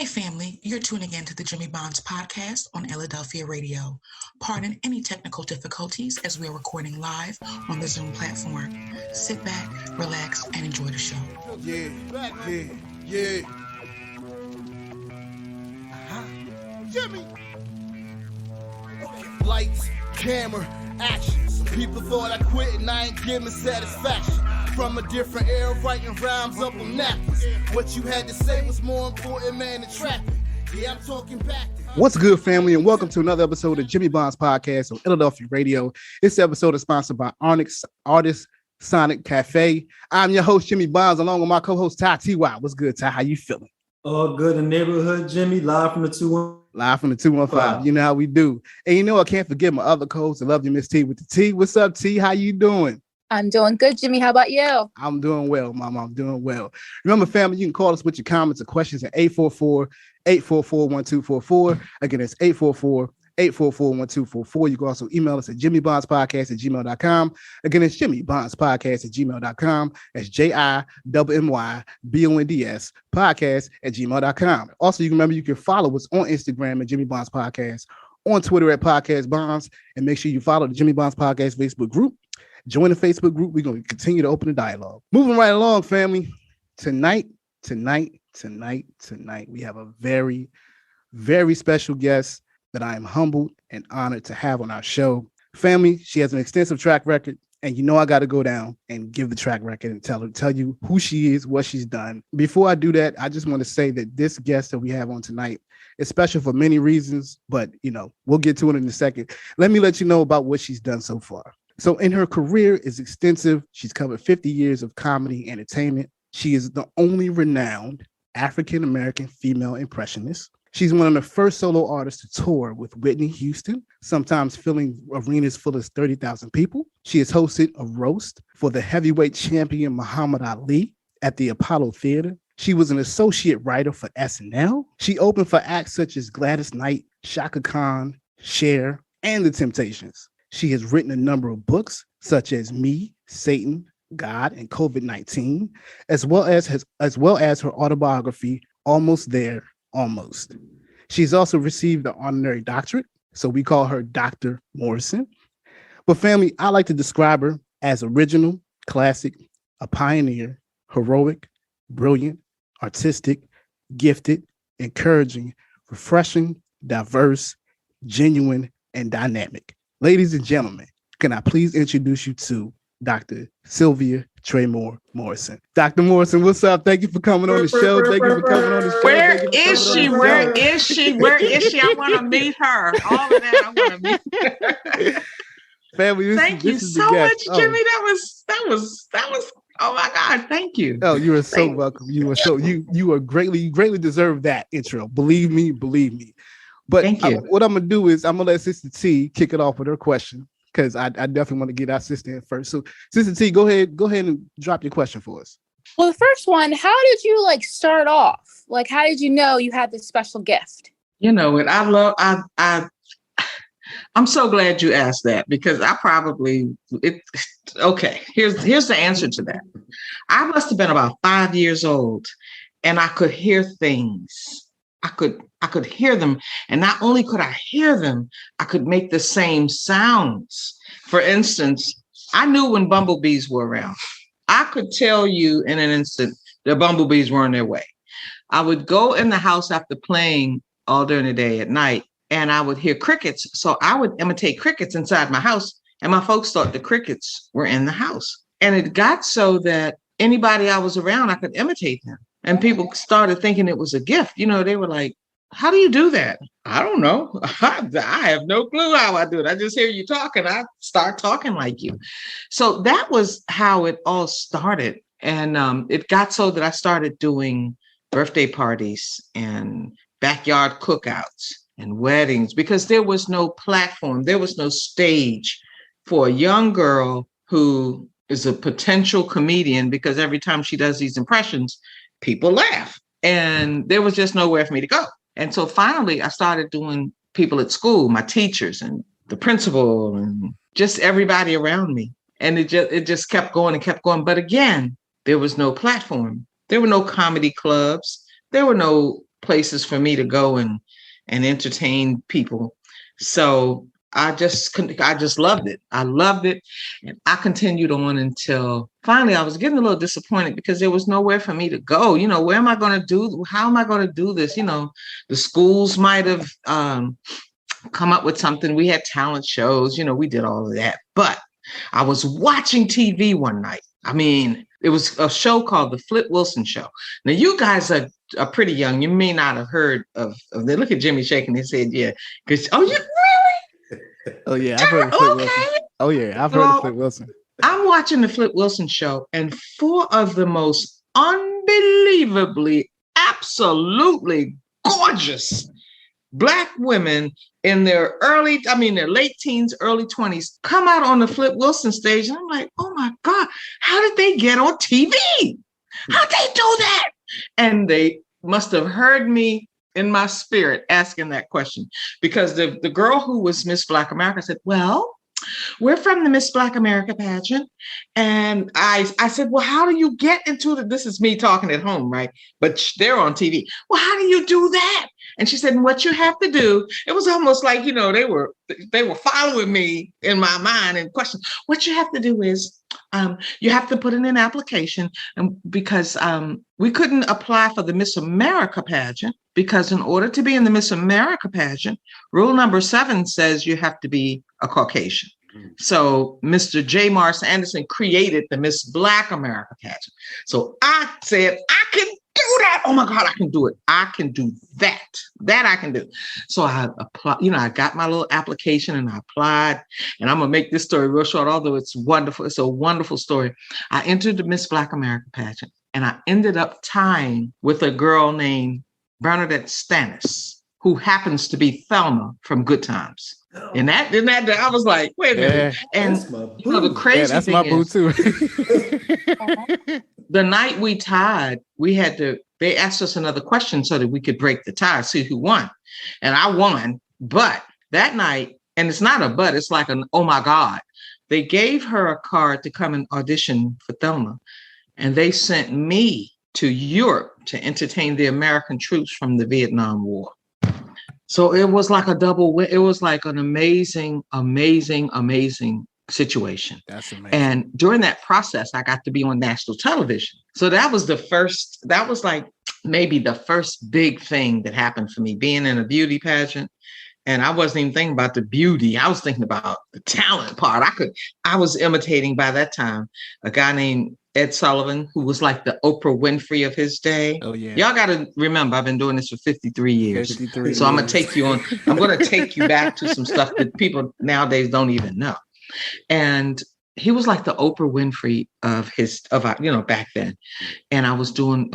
Hey family, you're tuning in to the Jimmy Bonds podcast on Illadelphia Radio. Pardon any technical difficulties as we're recording live on the Zoom platform. Sit back, relax, and enjoy the show. Yeah. Jimmy. Lights, camera, action. Some people thought I quit and I ain't giving satisfaction. From a different era, writing rhymes up on napkins. What you had to say was more important, man, than traffic. Yeah, I'm talking back. What's good, family, and welcome to another episode of Jimmy Bonds podcast on Illadelphia Radio. This episode is sponsored by Onyx Artist Sonic Cafe. I'm your host, Jimmy Bonds, along with my co-host, Ty T.Y. What's good, Ty? How you feeling? All good in the neighborhood, Jimmy. Live from the 215. Live from the 215. You know how we do. And you know, I can't forget my other co-host. I love you, Miss T with the T. What's up, T? How you doing? I'm doing good, Jimmy. How about you? I'm doing well, Mama. I'm doing well. Remember, family, you can call us with your comments or questions at 844-844-1244. Again, it's 844-844-1244. You can also email us at jimmybondspodcast@gmail.com. Again, it's jimmybondspodcast@gmail.com. That's JIMMYBONDS podcast@gmail.com. Also, you can remember you can follow us on Instagram at Jimmy Bonds Podcast, on Twitter at Podcast Bonds, and make sure you follow the Jimmy Bonds Podcast Facebook group. Join the Facebook group. We're going to continue to open the dialogue. Moving right along, family. Tonight, we have a very, very special guest that I am humbled and honored to have on our show. Family, she has an extensive track record, and you know I got to go down and give the track record and tell you who she is, what she's done. Before I do that, I just want to say that this guest that we have on tonight is special for many reasons, but you know, we'll get to it in a second. Let me let you know about what she's done so far. So in her career is extensive. She's covered 50 years of comedy entertainment. She is the only renowned African-American female impressionist. She's one of the first solo artists to tour with Whitney Houston, sometimes filling arenas full of 30,000 people. She has hosted a roast for the heavyweight champion Muhammad Ali at the Apollo Theater. She was an associate writer for SNL. She opened for acts such as Gladys Knight, Shaka Khan, Cher, and The Temptations. She has written a number of books such as Me, Satan, God, and COVID-19, as well as her autobiography, Almost There, Almost. She's also received an honorary doctorate, so we call her Dr. Morrison. But family, I like to describe her as original, classic, a pioneer, heroic, brilliant, artistic, gifted, encouraging, refreshing, diverse, genuine, and dynamic. Ladies and gentlemen, can I please introduce you to Dr. Sylvia Traymore Morrison. Dr. Morrison, what's up? Thank you for coming on the show. Thank you for coming on the show. Where is she? Where is she? I want to meet her. All of that, I want to meet her. Family, thank you so much, Jimmy. That was. Oh my God! Thank you. Oh, you are so welcome. You are greatly deserve that intro. Believe me. But thank you. What I'm gonna do is I'm gonna let Sister T kick it off with her question, because I definitely want to get our sister in first. So, Sister T, go ahead and drop your question for us. Well, the first one, how did you start off? How did you know you had this special gift? You know what? I'm so glad you asked that, because okay, here's the answer to that. I must have been about 5 years old, and I could hear things. I could hear them. And not only could I hear them, I could make the same sounds. For instance, I knew when bumblebees were around. I could tell you in an instant the bumblebees were on their way. I would go in the house after playing all during the day at night, and I would hear crickets. So I would imitate crickets inside my house, and my folks thought the crickets were in the house. And it got so that anybody I was around, I could imitate them. And people started thinking it was a gift. You know, they were like, how do you do that? I don't know. I have no clue how I do it. I just hear you talking. I start talking like you. So that was how it all started. And it got so that I started doing birthday parties and backyard cookouts and weddings, because there was no platform. There was no stage for a young girl who is a potential comedian, because every time she does these impressions, people laugh, and there was just nowhere for me to go. And so finally I started doing people at school, my teachers and the principal and just everybody around me. And it just kept going and kept going. But again, there was no platform. There were no comedy clubs. There were no places for me to go and entertain people. So I just loved it. I loved it. And I continued on until finally I was getting a little disappointed because there was nowhere for me to go. You know, where am I going to do? How am I going to do this? You know, the schools might have come up with something. We had talent shows, you know, we did all of that. But I was watching TV one night. I mean, it was a show called The Flip Wilson Show. Now, you guys are pretty young. You may not have heard of they look at Jimmy shaking his head. Yeah. Because, oh, you really? Oh yeah, I've heard of Flip Wilson. Oh yeah, I've heard of Flip Wilson. I'm watching the Flip Wilson Show, and 4 of the most unbelievably, absolutely gorgeous Black women in their their late teens, early 20s, come out on the Flip Wilson stage, and I'm like, oh my God, how did they get on TV? How'd they do that? And they must have heard me in my spirit asking that question, because the girl who was Miss Black America said, well, we're from the Miss Black America pageant. And I said, well, how do you get into this is me talking at home, right? But they're on TV. Well, how do you do that? And she said, what you have to do, it was almost like, you know, they were following me in my mind and question. What you have to do is you have to put in an application, and because we couldn't apply for the Miss America pageant, because in order to be in the Miss America pageant, rule number 7 says you have to be a Caucasian. So Mr. J. Morris Anderson created the Miss Black America pageant. So I said, I can do that. Oh my God, I can do it. I can do that. That I can do. So I applied, you know, I got my little application and I applied, and I'm going to make this story real short, although it's wonderful. It's a wonderful story. I entered the Miss Black America pageant, and I ended up tying with a girl named Bernadette Stannis, who happens to be Thelma from Good Times. And that I was like, wait a minute. And you know, the crazy that's thing my boo is, too. the night we tied, they asked us another question so that we could break the tie, see who won. And I won. But that night, and it's not a but, it's like an, oh my God, they gave her a card to come and audition for Thelma. And they sent me to Europe to entertain the American troops from the Vietnam War. So it was like a double win. It was like an amazing, amazing, amazing situation. That's amazing. And during that process, I got to be on national television. So that was like maybe the first big thing that happened for me, being in a beauty pageant. And I wasn't even thinking about the beauty. I was thinking about the talent part. I was imitating by that time a guy named Ed Sullivan, who was like the Oprah Winfrey of his day. Oh yeah. Y'all got to remember, I've been doing this for 53 years. 53 so I'm going to take you back to some stuff that people nowadays don't even know. And he was like the Oprah Winfrey of back then. And I was doing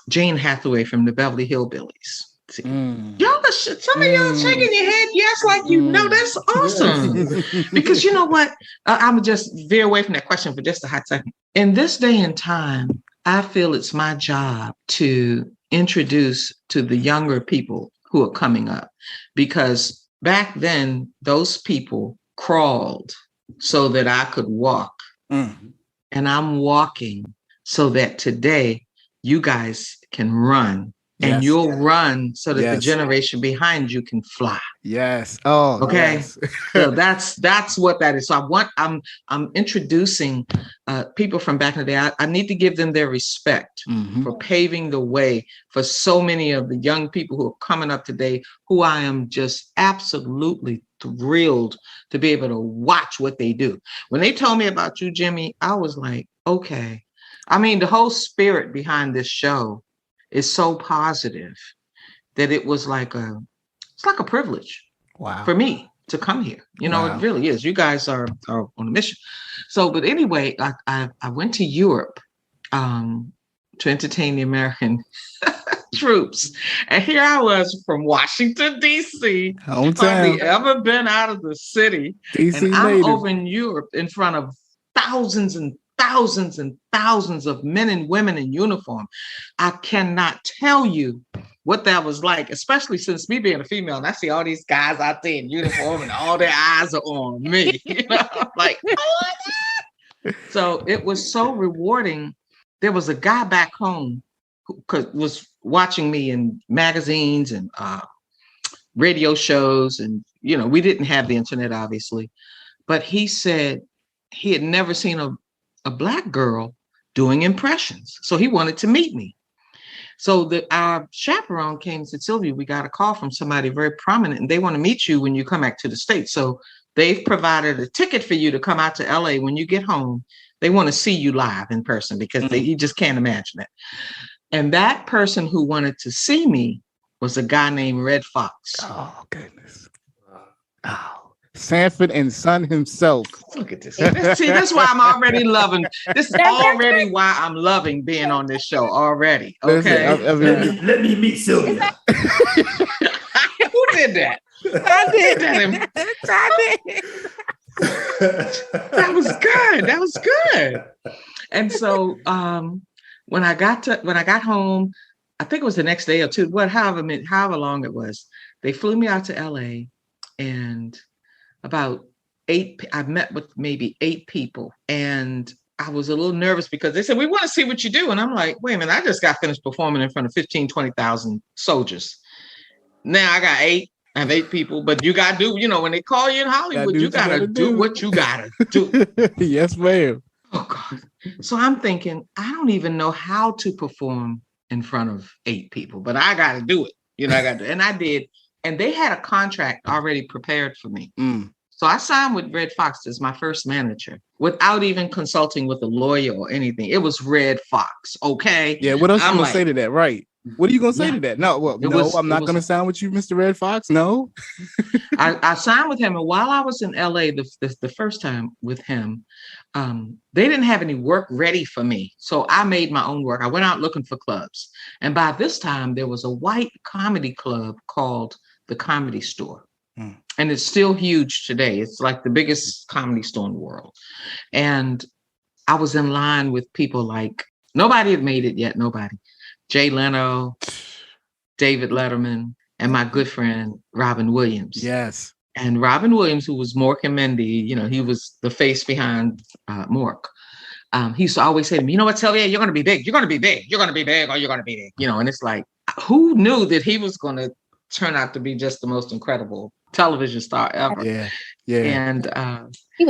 Jane Hathaway from the Beverly Hillbillies. Y'all, some of y'all shaking your head, yes, like you know, that's awesome. Because you know what? I'm just veer away from that question for just a hot second. In this day and time, I feel it's my job to introduce to the younger people who are coming up, because back then, those people crawled so that I could walk. And I'm walking so that today you guys can run. And you'll run so that the generation behind you can fly. Yes. Oh, okay. Yes. So that's what that is. So I'm introducing people from back in the day. I need to give them their respect for paving the way for so many of the young people who are coming up today, who I am just absolutely thrilled to be able to watch what they do. When they told me about you, Jimmy, I was like, okay. I mean, the whole spirit behind this show is so positive that it was like it's like a privilege for me to come here. You know, It really is. You guys are on a mission. So, but anyway, I went to Europe to entertain the American troops. And here I was from Washington, D.C. Hardly ever been out of the city. DC and I'm over in Europe in front of thousands and thousands and thousands of men and women in uniform. I cannot tell you what that was like, especially since me being a female, and I see all these guys out there in uniform and all their eyes are on me. You know, I'm like, oh my God. So it was so rewarding. There was a guy back home was watching me in magazines and radio shows, and we didn't have the internet, obviously, but he said he had never seen a Black girl doing impressions, so he wanted to meet me. So our chaperone came and said, Sylvia, we got a call from somebody very prominent, and they want to meet you when you come back to the States. So they've provided a ticket for you to come out to LA when you get home. They want to see you live in person because you just can't imagine it. And that person who wanted to see me was a guy named Redd Foxx. Oh, goodness. Oh. Sanford and Son himself. Look at this. See, that's why I'm already loving. This is already why I'm loving being on this show already. Okay. Listen, let me meet Sylvia. Who did that? I did that. I did. That was good. That was good. And so when I got home, I think it was the next day or two, however long it was, they flew me out to LA, and I met with maybe 8 people, and I was a little nervous because they said, we want to see what you do. And I'm like, wait a minute, I just got finished performing in front of 15,000-20,000 soldiers. Now I have 8 people, but you got to do, when they call you in Hollywood, you got to do what you got to do. Yes, ma'am. Oh, God. So I'm thinking, I don't even know how to perform in front of 8 people, but I got to do it. And I did. And they had a contract already prepared for me. So I signed with Redd Foxx as my first manager without even consulting with a lawyer or anything. It was Redd Foxx, okay? Yeah, what else you going to say to that, right? What are you going to say to that? No, I'm not going to sign with you, Mr. Redd Foxx, no. I signed with him, and while I was in LA the first time with him, they didn't have any work ready for me. So I made my own work. I went out looking for clubs. And by this time, there was a white comedy club called the Comedy Store. And it's still huge today. It's like the biggest comedy store in the world. And I was in line with people like, nobody had made it yet, nobody. Jay Leno, David Letterman, and my good friend, Robin Williams. Yes. And Robin Williams, who was Mork and Mindy, he was the face behind Mork. He used to always say to me, you know what, Sylvia, you're going to be big. You're going to be big. You're going to be big, or you're going to be big. And it's like, who knew that he was going to turn out to be just the most incredible television star ever? Yeah. And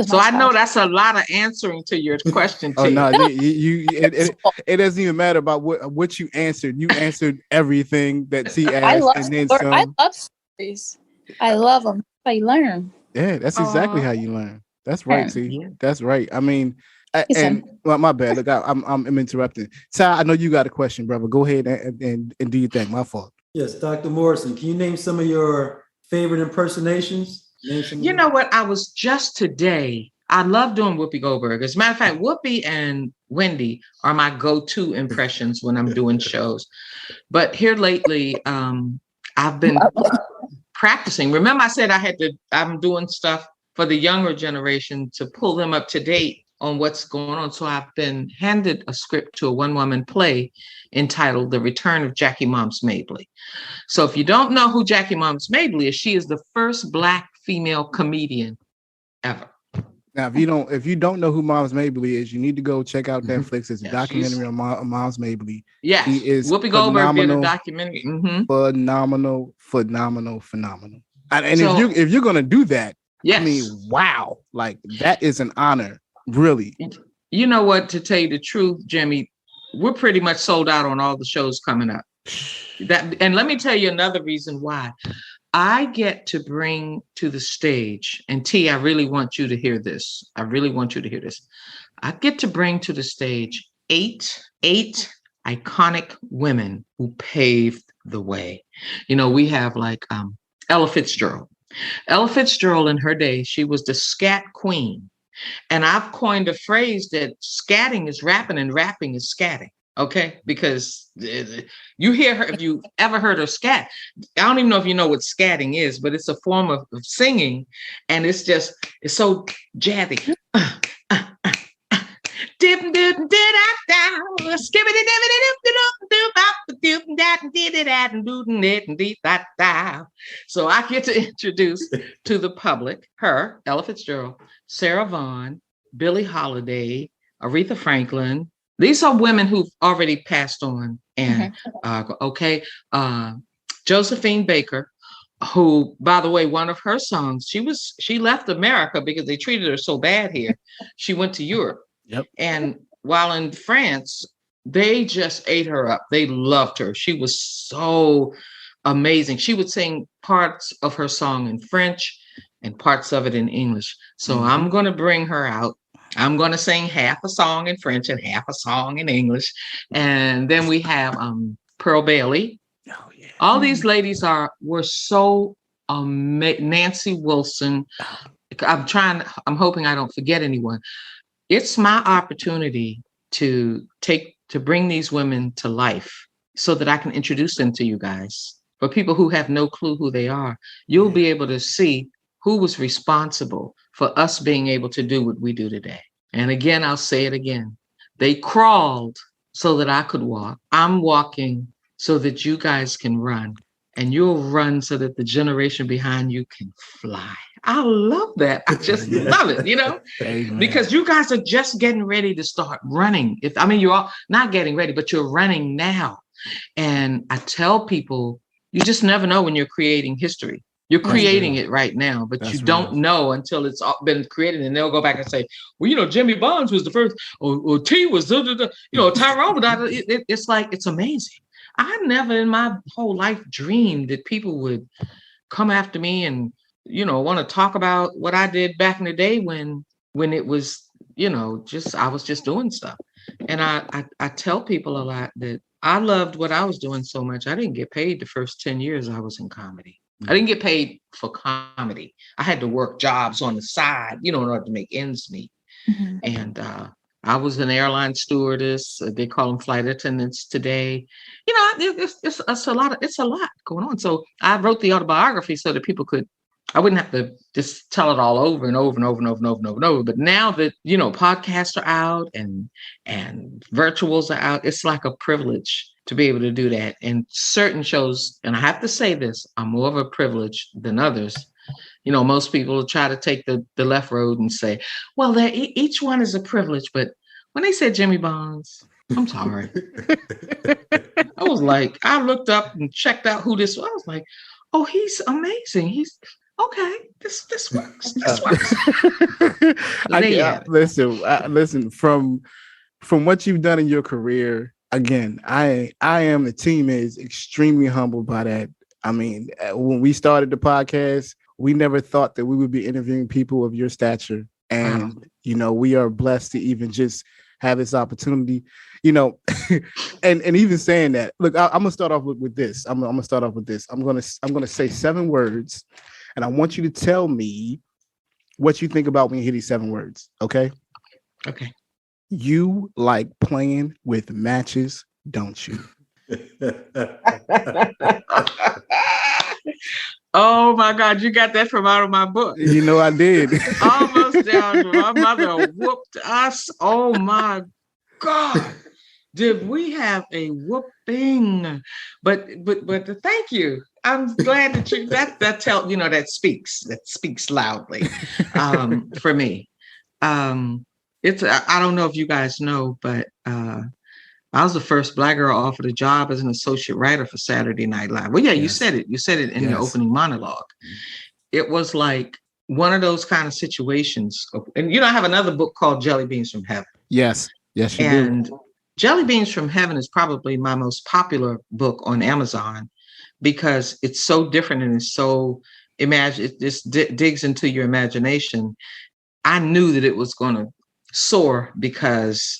so I know that's a lot of answering to your question. Oh no, it doesn't even matter about what you answered. You answered everything that T asked. I love stories. I love them. That's how you learn. Yeah, that's exactly how you learn. That's right. See, that's right. I mean, my bad. Look, I'm interrupting. Ty, I know you got a question, brother. Go ahead and do your thing. My fault. Yes, Dr. Morrison, can you name some of your favorite impersonations? You know what? I was just today. I love doing Whoopi Goldberg. As a matter of fact, Whoopi and Wendy are my go-to impressions when I'm doing shows. But here lately, I've been practicing. Remember, I said I'm doing stuff for the younger generation to pull them up to date on what's going on. So I've been handed a script to a one-woman play entitled The Return of Jackie Moms Mabley. So if you don't know who Jackie Moms Mabley is, she is the first Black female comedian ever. Now, if you don't know who Moms Mabley is, you need to go check out Netflix. It's a documentary on Moms Mabley. Yes, she is Whoopi Goldberg did a documentary. Phenomenal. And so, if you're gonna do that, yes. I mean, wow, like that is an honor. Really. You know what, to tell you the truth, Jimmy, we're pretty much sold out on all the shows coming up. And let me tell you another reason why. I get to bring to the stage, and T, I really want you to hear this. I get to bring to the stage eight iconic women who paved the way. We have like Ella Fitzgerald. Ella Fitzgerald in her day, she was the scat queen. And I've coined a phrase that scatting is rapping and rapping is scatting. Okay, because you hear her, if you ever heard her scat, I don't even know if you know what scatting is, but it's a form of singing, and it's so jazzy. So I get to introduce to the public her, Ella Fitzgerald, Sarah Vaughan, Billie Holiday, Aretha Franklin, These are women who've already passed on. And Josephine Baker, who, by the way, one of her songs, she left America because they treated her so bad here. She went to Europe. Yep. And while in France, they just ate her up. They loved her. She was so amazing. She would sing parts of her song in French and parts of it in English. So I'm going to bring her out. I'm going to sing half a song in French and half a song in English. And then we have Pearl Bailey. Oh, yeah. All these ladies were so Nancy Wilson. I'm hoping I don't forget anyone. It's my opportunity to bring these women to life so that I can introduce them to you guys. For people who have no clue who they are, you'll be able to see who was responsible for us being able to do what we do today. And again, I'll say it again. They crawled so that I could walk. I'm walking so that you guys can run. And you'll run so that the generation behind you can fly. I love that. I just love it, Amen. Because you guys are just getting ready to start running. You're all not getting ready, but you're running now. And I tell people, you just never know when you're creating history. You're creating it right now, but you don't know until it's been created. And they'll go back and say, well, Jimmy Bonds was the first, or T was, Tyrone. It's like, it's amazing. I never in my whole life dreamed that people would come after me and, want to talk about what I did back in the day when it was, I was just doing stuff. And I tell people a lot that I loved what I was doing so much. I didn't get paid the first 10 years I was in comedy. I didn't get paid for comedy. I had to work jobs on the side, in order to make ends meet. Mm-hmm. And I was an airline stewardess. They call them flight attendants today. It's a lot going on. So I wrote the autobiography so that I wouldn't have to just tell it all over and over and over and over and over and over and over. But now that, podcasts are out and virtuals are out, it's like a privilege to be able to do that. And certain shows, and I have to say this, are more of a privilege than others. Most people try to take the left road and say, well, each one is a privilege. But when they said Jimmy Bonds, I'm sorry. I was like, I looked up and checked out who this was. I was like, oh, he's amazing. He's okay. This works. This works. Listen, from what you've done in your career, again, the team is extremely humbled by that. When we started the podcast, we never thought that we would be interviewing people of your stature. And, we are blessed to even just have this opportunity, and even saying that, look, I'm going to start off with this. I'm going to start off with this. I'm going to say 7 words, and I want you to tell me what you think about when you hear these 7 words. Okay. Okay. You like playing with matches, don't you? Oh my God, you got that from out of my book. I did. Almost down. My mother whooped us. Oh my God. Did we have a whooping? But thank you. I'm glad that that speaks loudly for me. I don't know if you guys know, but I was the first Black girl offered a job as an associate writer for Saturday Night Live. Well, yeah, yes. You said it in your opening monologue. It was like one of those kind of situations. And I have another book called Jelly Beans from Heaven. Yes, you do. And Jelly Beans from Heaven is probably my most popular book on Amazon because it's so different and it's so it just digs into your imagination. I knew that it was going to soar because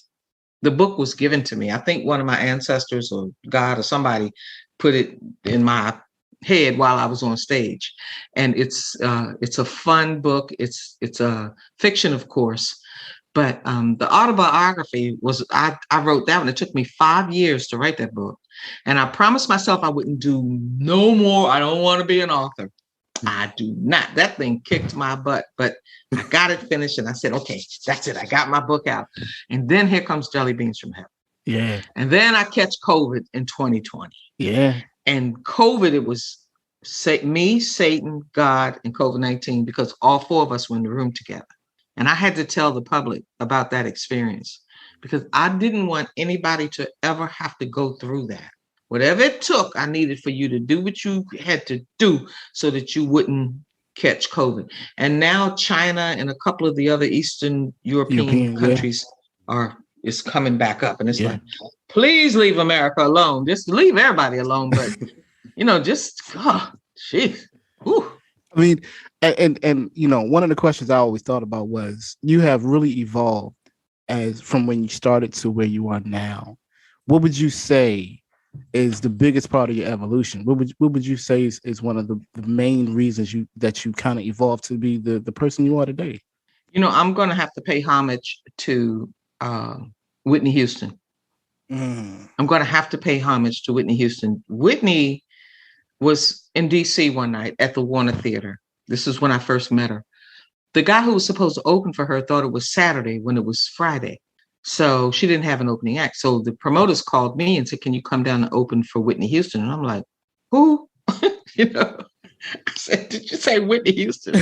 the book was given to me. I think one of my ancestors or God or somebody put it in my head while I was on stage. And it's a fun book. It's a fiction, of course, but the autobiography was, I wrote that one. It took me 5 years to write that book. And I promised myself I wouldn't do no more. I don't want to be an author. I do not. That thing kicked my butt, but I got it finished and I said, okay, that's it. I got my book out. And then here comes Jelly Beans from Heaven. Yeah. And then I catch COVID in 2020. Yeah. And COVID, it was me, Satan, God, and COVID-19 because all 4 of us were in the room together. And I had to tell the public about that experience because I didn't want anybody to ever have to go through that. Whatever it took, I needed for you to do what you had to do so that you wouldn't catch COVID. And now China and a couple of the other Eastern European countries is coming back up. And it's like, please leave America alone. Just leave everybody alone. But, just, jeez. I mean, and one of the questions I always thought about was, you have really evolved as from when you started to where you are now. What would you say is the biggest part of your evolution? What would you say is one of the main reasons that you kind of evolved to be the person you are today? I'm going to have to pay homage to Whitney Houston. I'm going to have to pay homage to Whitney Houston. Whitney was in DC one night at the Warner Theater. This is when I first met her. The guy who was supposed to open for her thought it was Saturday when it was Friday. So she didn't have an opening act. So the promoters called me and said, can you come down and open for Whitney Houston? And I'm like, who? I said, did you say Whitney Houston?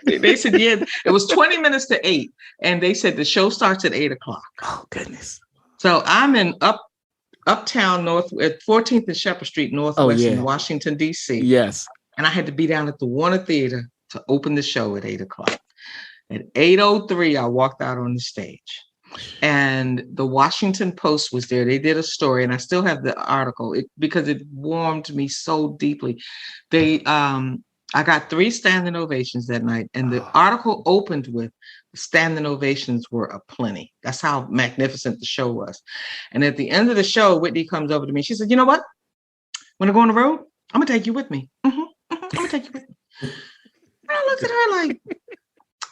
They said, yeah. It was 20 minutes to 8. And they said the show starts at 8 o'clock. Oh, goodness. So I'm in uptown north at 14th and Shepherd Street, Northwest in Washington, D.C. Yes. And I had to be down at the Warner Theater to open the show at 8 o'clock. At 8:03, I walked out on the stage. And the Washington Post was there. They did a story, and I still have the article because it warmed me so deeply. I got 3 standing ovations that night, and the article opened with standing ovations were aplenty. That's how magnificent the show was. And at the end of the show, Whitney comes over to me. She said, you know what? When I go on the road, I'm going to take you with me. I'm going to take you with me. And I looked at her like,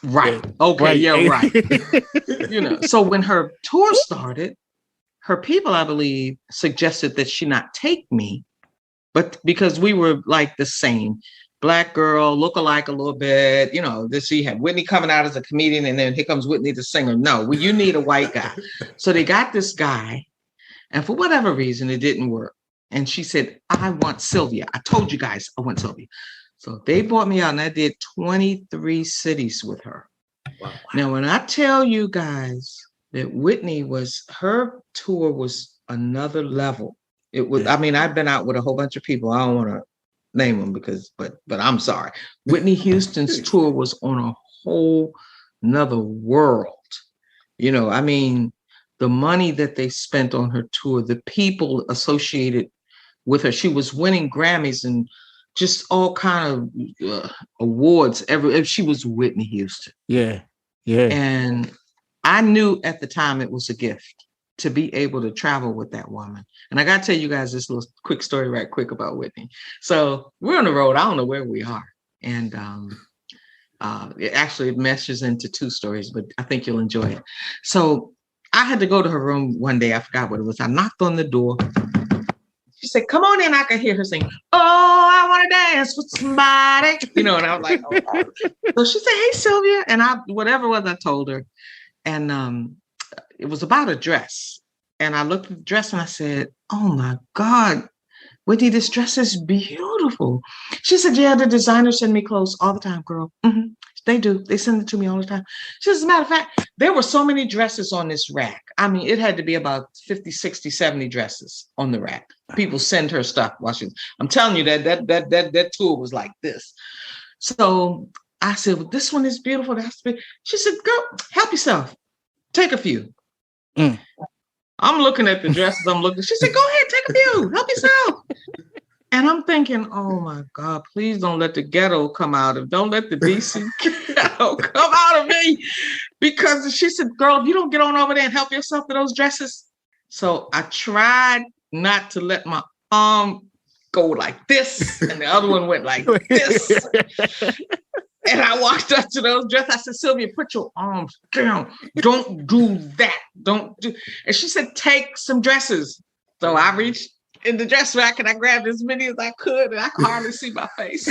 right. Okay. Right. So when her tour started, her people, I believe, suggested that she not take me, but because we were like the same Black girl, look alike a little bit, she had Whitney coming out as a comedian, and then here comes Whitney the singer. No, you need a white guy. So they got this guy, and for whatever reason, it didn't work. And she said, I want Sylvia. I told you guys I want Sylvia. So they brought me out, and I did 23 cities with her. Wow. Now, when I tell you guys that Whitney her tour was another level. It was, I've been out with a whole bunch of people. I don't want to name them but I'm sorry. Whitney Houston's tour was on a whole nother world. The money that they spent on her tour, the people associated with her, she was winning Grammys and just all kind of awards. She was Whitney Houston. Yeah. And I knew at the time it was a gift to be able to travel with that woman. And I got to tell you guys this little quick story right quick about Whitney. So we're on the road. I don't know where we are. And it meshes into 2 stories, but I think you'll enjoy it. So I had to go to her room one day. I forgot what it was. I knocked on the door. She said, come on in. I could hear her sing, oh, I want to dance with somebody. And I was like, oh. So she said, hey, Sylvia. And whatever it was, I told her. And it was about a dress. And I looked at the dress and I said, oh my God, Whitney, this dress is beautiful. She said, yeah, the designers send me clothes all the time, girl. Mm-hmm. They do. They send it to me all the time. She says, as a matter of fact, there were so many dresses on this rack. It had to be about 50, 60, 70 dresses on the rack. People send her stuff. I'm telling you that tour was like this. So I said, well, this one is beautiful. She said, girl, help yourself. Take a few. I'm looking at the dresses. She said, go ahead, take a few. Help yourself. And I'm thinking, oh my God, please don't let the ghetto come out don't let the DC ghetto come out of me. Because she said, girl, if you don't get on over there and help yourself to those dresses. So I tried not to let my arm go like this. And the other one went like this. And I walked up to those dresses. I said, Sylvia, put your arms down. Don't do that. And she said, take some dresses. So I reached in the dress rack and I grabbed as many as I could, and I could hardly see my face.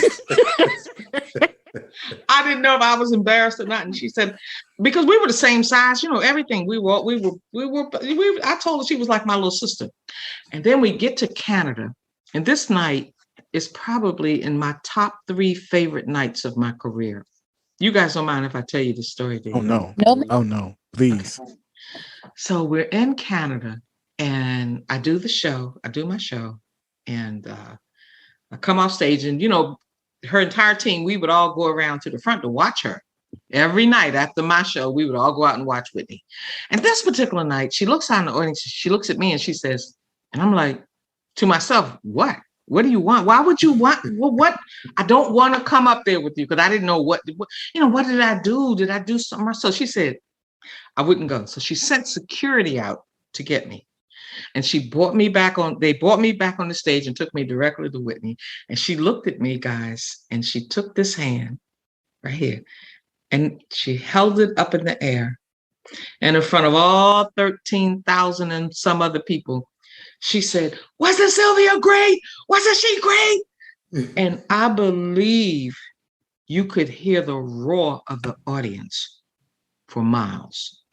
I didn't know if I was embarrassed or not. And she said, because we were the same size, everything. I told her she was like my little sister. And then we get to Canada, and this night is probably in my top 3 favorite nights of my career. You guys don't mind if I tell you the story, do you? Oh no. Oh no, please. Okay. So we're in Canada, and I do my show, and I come off stage, and her entire team, we would all go around to the front to watch her. Every night after my show, we would all go out and watch Whitney. And this particular night, she looks out in the audience, she looks at me and she says, and I'm like, to myself, what? What do you want? Why would you want? Well, what? I don't want to come up there with you because I didn't know what did I do? Did I do something? So she said, I wouldn't go. So she sent security out to get me. And they brought me back on the stage and took me directly to Whitney. And she looked at me, guys, and she took this hand right here and she held it up in the air. And in front of all 13,000 and some other people, she said, wasn't Sylvia great? Wasn't she great? And I believe you could hear the roar of the audience for miles.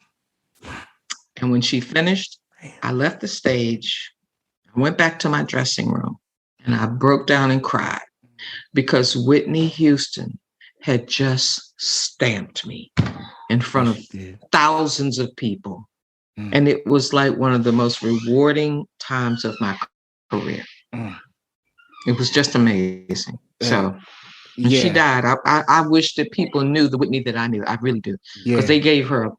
And when she finished, I left the stage, I went back to my dressing room, and I broke down and cried because Whitney Houston had just stamped me in front of thousands of people. And it was like one of the most rewarding times of my career. It was just amazing. So when she died, I wish that people knew the Whitney that I knew. I really do. Because they gave her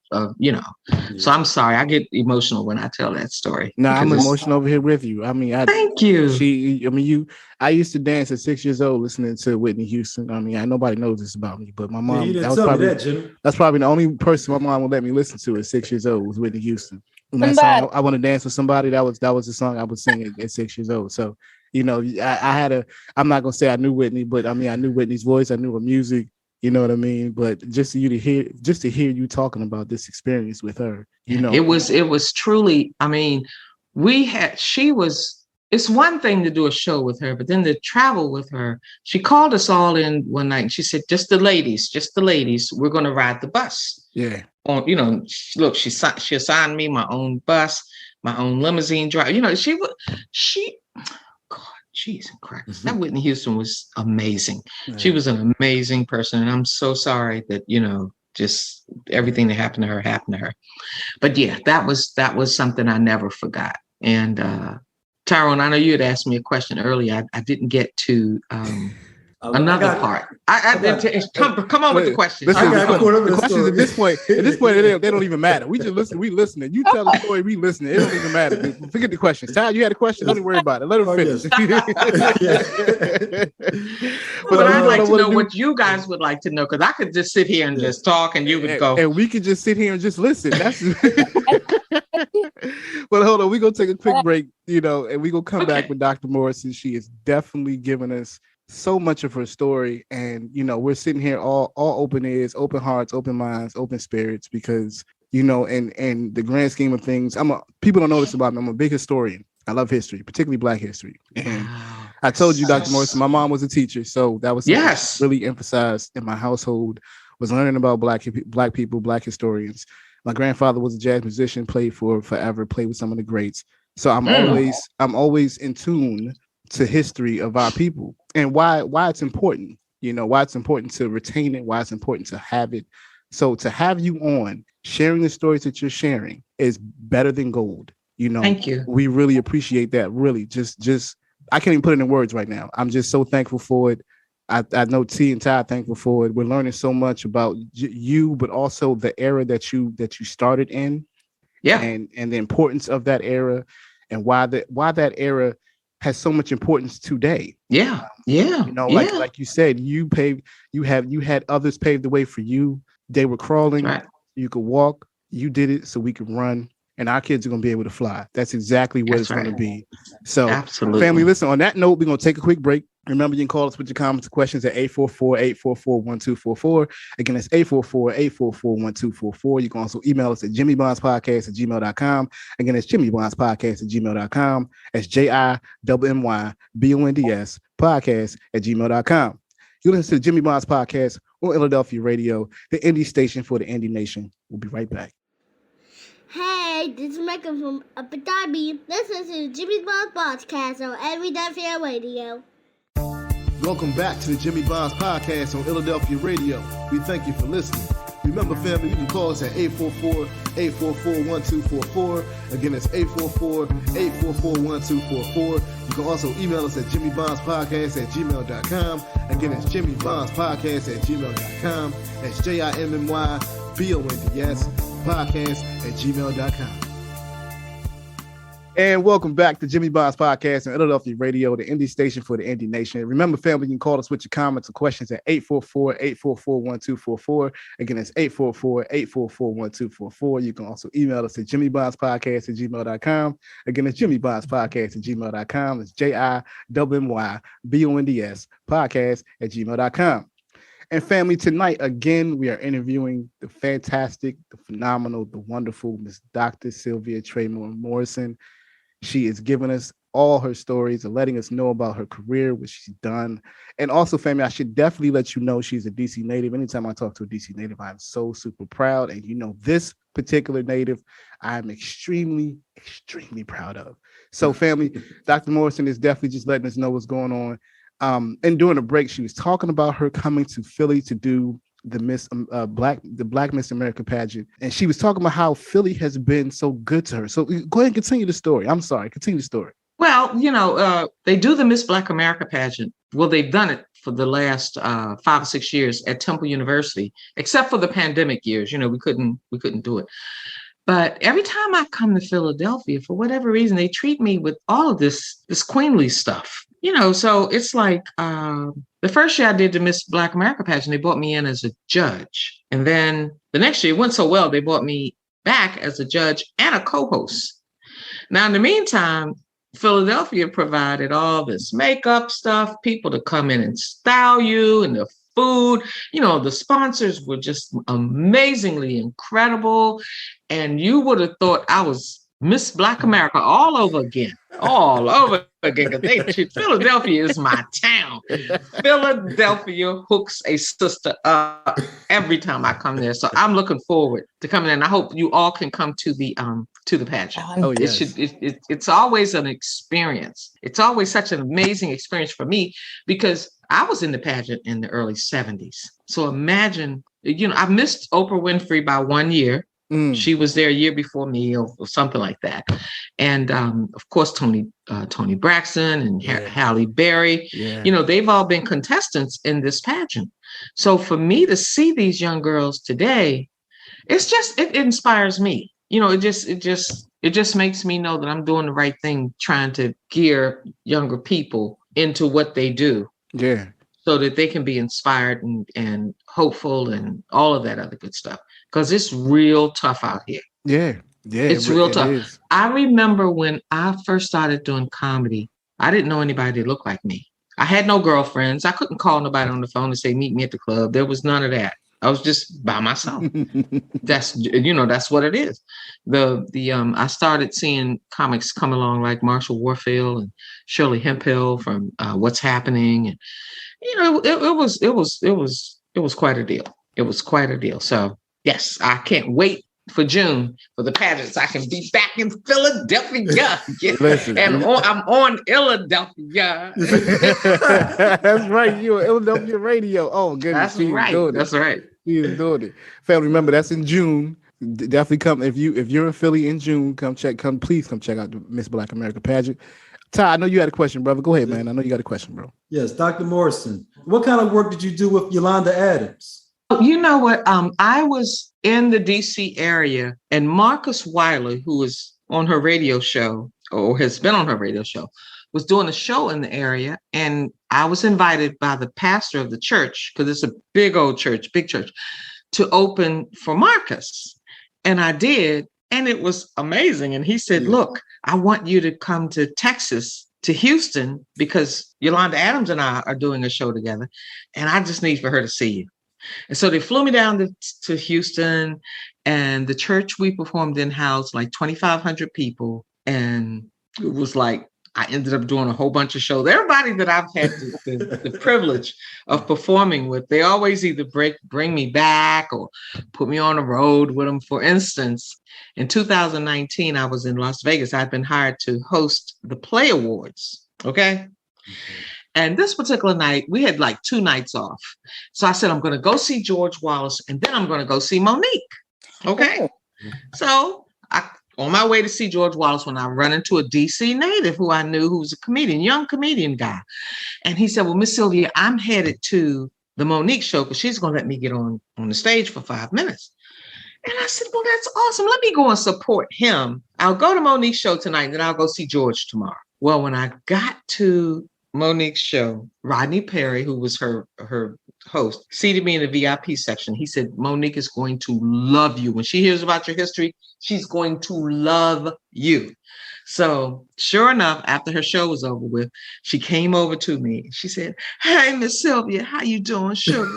So I'm sorry. I get emotional when I tell that story. No, I'm emotional over here with you. I mean, thank you. I used to dance at 6 years old listening to Whitney Houston. I mean, nobody knows this about me, but my mom, that's probably the only person my mom would let me listen to at 6 years old was Whitney Houston. And that song, I Want to Dance with Somebody, that was the song I would sing at 6 years old. So, I'm not gonna say I knew Whitney, but I mean I knew Whitney's voice, I knew her music, you know what I mean? But just to hear you talking about this experience with her, it was truly, I mean, it's one thing to do a show with her, but then to travel with her. She called us all in one night and she said, just the ladies, we're gonna ride the bus. Yeah. Look, she assigned me my own bus, my own limousine drive. God, jeez and crackers. That Whitney Houston was amazing. Yeah. She was an amazing person. And I'm so sorry that, just everything that happened to her. But yeah, that was something I never forgot. And Tyrone, I know you had asked me a question earlier. I didn't get to another part. Come on with the questions. The questions at this point, they don't even matter. We just listen. We listening. You tell the story, we listening. It don't even matter. Forget the questions. Ty, you had a question. Don't worry about it. Let her finish. But I'd like to know what you guys would like to know, because I could just sit here and just talk, and you would go. And we could just sit here and just listen. That's. But hold on, we're gonna take a quick break, and we're gonna come back with Dr. Morrison. She is definitely giving us so much of her story, and we're sitting here all open ears, open hearts, open minds, open spirits, because in the grand scheme of things, people don't know this about me. I'm a big historian. I love history, particularly Black history. And I told you, Dr. Morrison, my mom was a teacher, so that was really emphasized in my household, was learning about Black people, Black historians. My grandfather was a jazz musician, played for forever, played with some of the greats. So I'm always in tune to history of our people and why it's important, why it's important to retain it, why it's important to have it. So to have you on sharing the stories that you're sharing is better than gold. Thank you. We really appreciate that. Really, just I can't even put it in words right now. I'm just so thankful for it. I know T and Ty are thankful for it. We're learning so much about you, but also the era that you started in, and the importance of that era, and why that era has so much importance today. Like you said, you had others pave the way for you. They were crawling, right. You could walk. You did it so we could run. And our kids are going to be able to fly. That's exactly what it's going to be. So, absolutely. Family, listen, on that note, we're going to take a quick break. Remember, you can call us with your comments and questions at 844-844-1244. Again, that's 844-844-1244. You can also email us at jimmybondspodcast@gmail.com. Again, it's jimmybondspodcast@gmail.com. That's JIMMYBONDS podcast@gmail.com. You listen to the Jimmy Bonds Podcast on Illadelphia Radio, the indie station for the indie nation. We'll be right back. Hey, this is Michael from Abu Dhabi. Listen to Jimmy Bonds Podcast on Illadelphia Radio. Welcome back to the Jimmy Bonds Podcast on Illadelphia Radio. We thank you for listening. Remember, family, you can call us at 844-844-1244. Again, it's 844-844-1244. You can also email us at jimmybondspodcast@gmail.com. Again, it's jimmybondspodcast@gmail.com. That's JIMMYBONDS podcast@gmail.com. And welcome back to Jimmy Bond's Podcast on Illadelphia Radio, the indie station for the indie nation. Remember, family, you can call us with your comments or questions at 844-844-1244. Again, it's 844-844-1244. You can also email us at jimmybondspodcast@gmail.com. Again, it's jimmybondspodcast@gmail.com. It's JIMMYBONDS podcast@gmail.com. And family, tonight, again, we are interviewing the fantastic, the phenomenal, the wonderful Miss Dr. Sylvia Traymore Morrison. She is giving us all her stories and letting us know about her career, what she's done. And also, family, I should definitely let you know she's a DC native. Anytime I talk to a DC native, I'm so super proud. And you know, this particular native, I'm extremely, extremely proud of. So, family, Dr. Morrison is definitely just letting us know what's going on. And during the break, she was talking about her coming to Philly to do the Black Miss America pageant, and she was talking about how Philly has been so good to her. So go ahead and continue the story. I'm sorry, continue the story. Well, you know, they do the Miss Black America pageant. Well, they've done it for the last 5 or 6 years at Temple University, except for the pandemic years. You know, we couldn't do it. But every time I come to Philadelphia, for whatever reason, they treat me with all of this queenly stuff. You know, so it's like the first year I did the Miss Black America pageant, they brought me in as a judge. And then the next year it went so well, they brought me back as a judge and a co-host. Now, in the meantime, Philadelphia provided all this makeup stuff, people to come in and style you, and the food. You know, the sponsors were just amazingly incredible. And you would have thought I was Miss Black America all over again. Because Philadelphia is my town. Philadelphia hooks a sister up every time I come there. So I'm looking forward to coming in. I hope you all can come to the pageant. Oh, yes. It's always an experience. It's always such an amazing experience for me because I was in the pageant in the early 70s. So imagine, you know, I missed Oprah Winfrey by 1 year. She was there a year before me or something like that. And of course, Tony Braxton and Halle Berry, you know, they've all been contestants in this pageant. So for me to see these young girls today, it inspires me. You know, it just makes me know that I'm doing the right thing, trying to gear younger people into what they do. Yeah. So that they can be inspired and hopeful and all of that other good stuff. Because it's real tough out here. Yeah. It's real tough. I remember when I first started doing comedy, I didn't know anybody that looked like me. I had no girlfriends. I couldn't call nobody on the phone and say, meet me at the club. There was none of that. I was just by myself. That's what it is. I started seeing comics come along like Marshall Warfield and Shirley Hemphill from What's Happening. And, you know, it was quite a deal. It was quite a deal. So yes, I can't wait for June for the pageants. I can be back in Philadelphia. Listen, and I'm on Illadelphia. That's right. You're on Illadelphia Radio. Oh, goodness. That's right. That's right. He is doing it. Family, remember that's in June. Definitely come if you're in Philly in June. Please come check out the Miss Black America pageant. Ty, I know you had a question, brother. Go ahead, man. I know you got a question, bro. Yes, Dr. Morrison. What kind of work did you do with Yolanda Adams? You know what? I was in the DC area, and Marcus Wiley, who is on her radio show or has been on her radio show, was doing a show in the area. And I was invited by the pastor of the church, because it's a big old church, big church, to open for Marcus. And I did. And it was amazing. And he said, look, I want you to come to Texas, to Houston, because Yolanda Adams and I are doing a show together. And I just need for her to see you. And so they flew me down to Houston, and the church we performed in housed like 2,500 people. And it was like, I ended up doing a whole bunch of shows. Everybody that I've had the privilege of performing with, they always either bring me back or put me on the road with them. For instance, in 2019, I was in Las Vegas. I'd been hired to host the Play Awards. Okay. Mm-hmm. And this particular night, we had like 2 nights off. So I said, I'm going to go see George Wallace, and then I'm going to go see Monique. Okay. So on my way to see George Wallace, when I run into a DC native who I knew, who was a comedian, young comedian guy. And he said, well, Miss Sylvia, I'm headed to the Monique show because she's going to let me get on the stage for 5 minutes. And I said, well, that's awesome. Let me go and support him. I'll go to Monique's show tonight, and then I'll go see George tomorrow. Well, when I got to Monique's show, Rodney Perry, who was her host, seated me in the VIP section. He said, Monique is going to love you. When she hears about your history, she's going to love you. So sure enough, after her show was over with, she came over to me. She said, hey, Miss Sylvia, how you doing, sugar?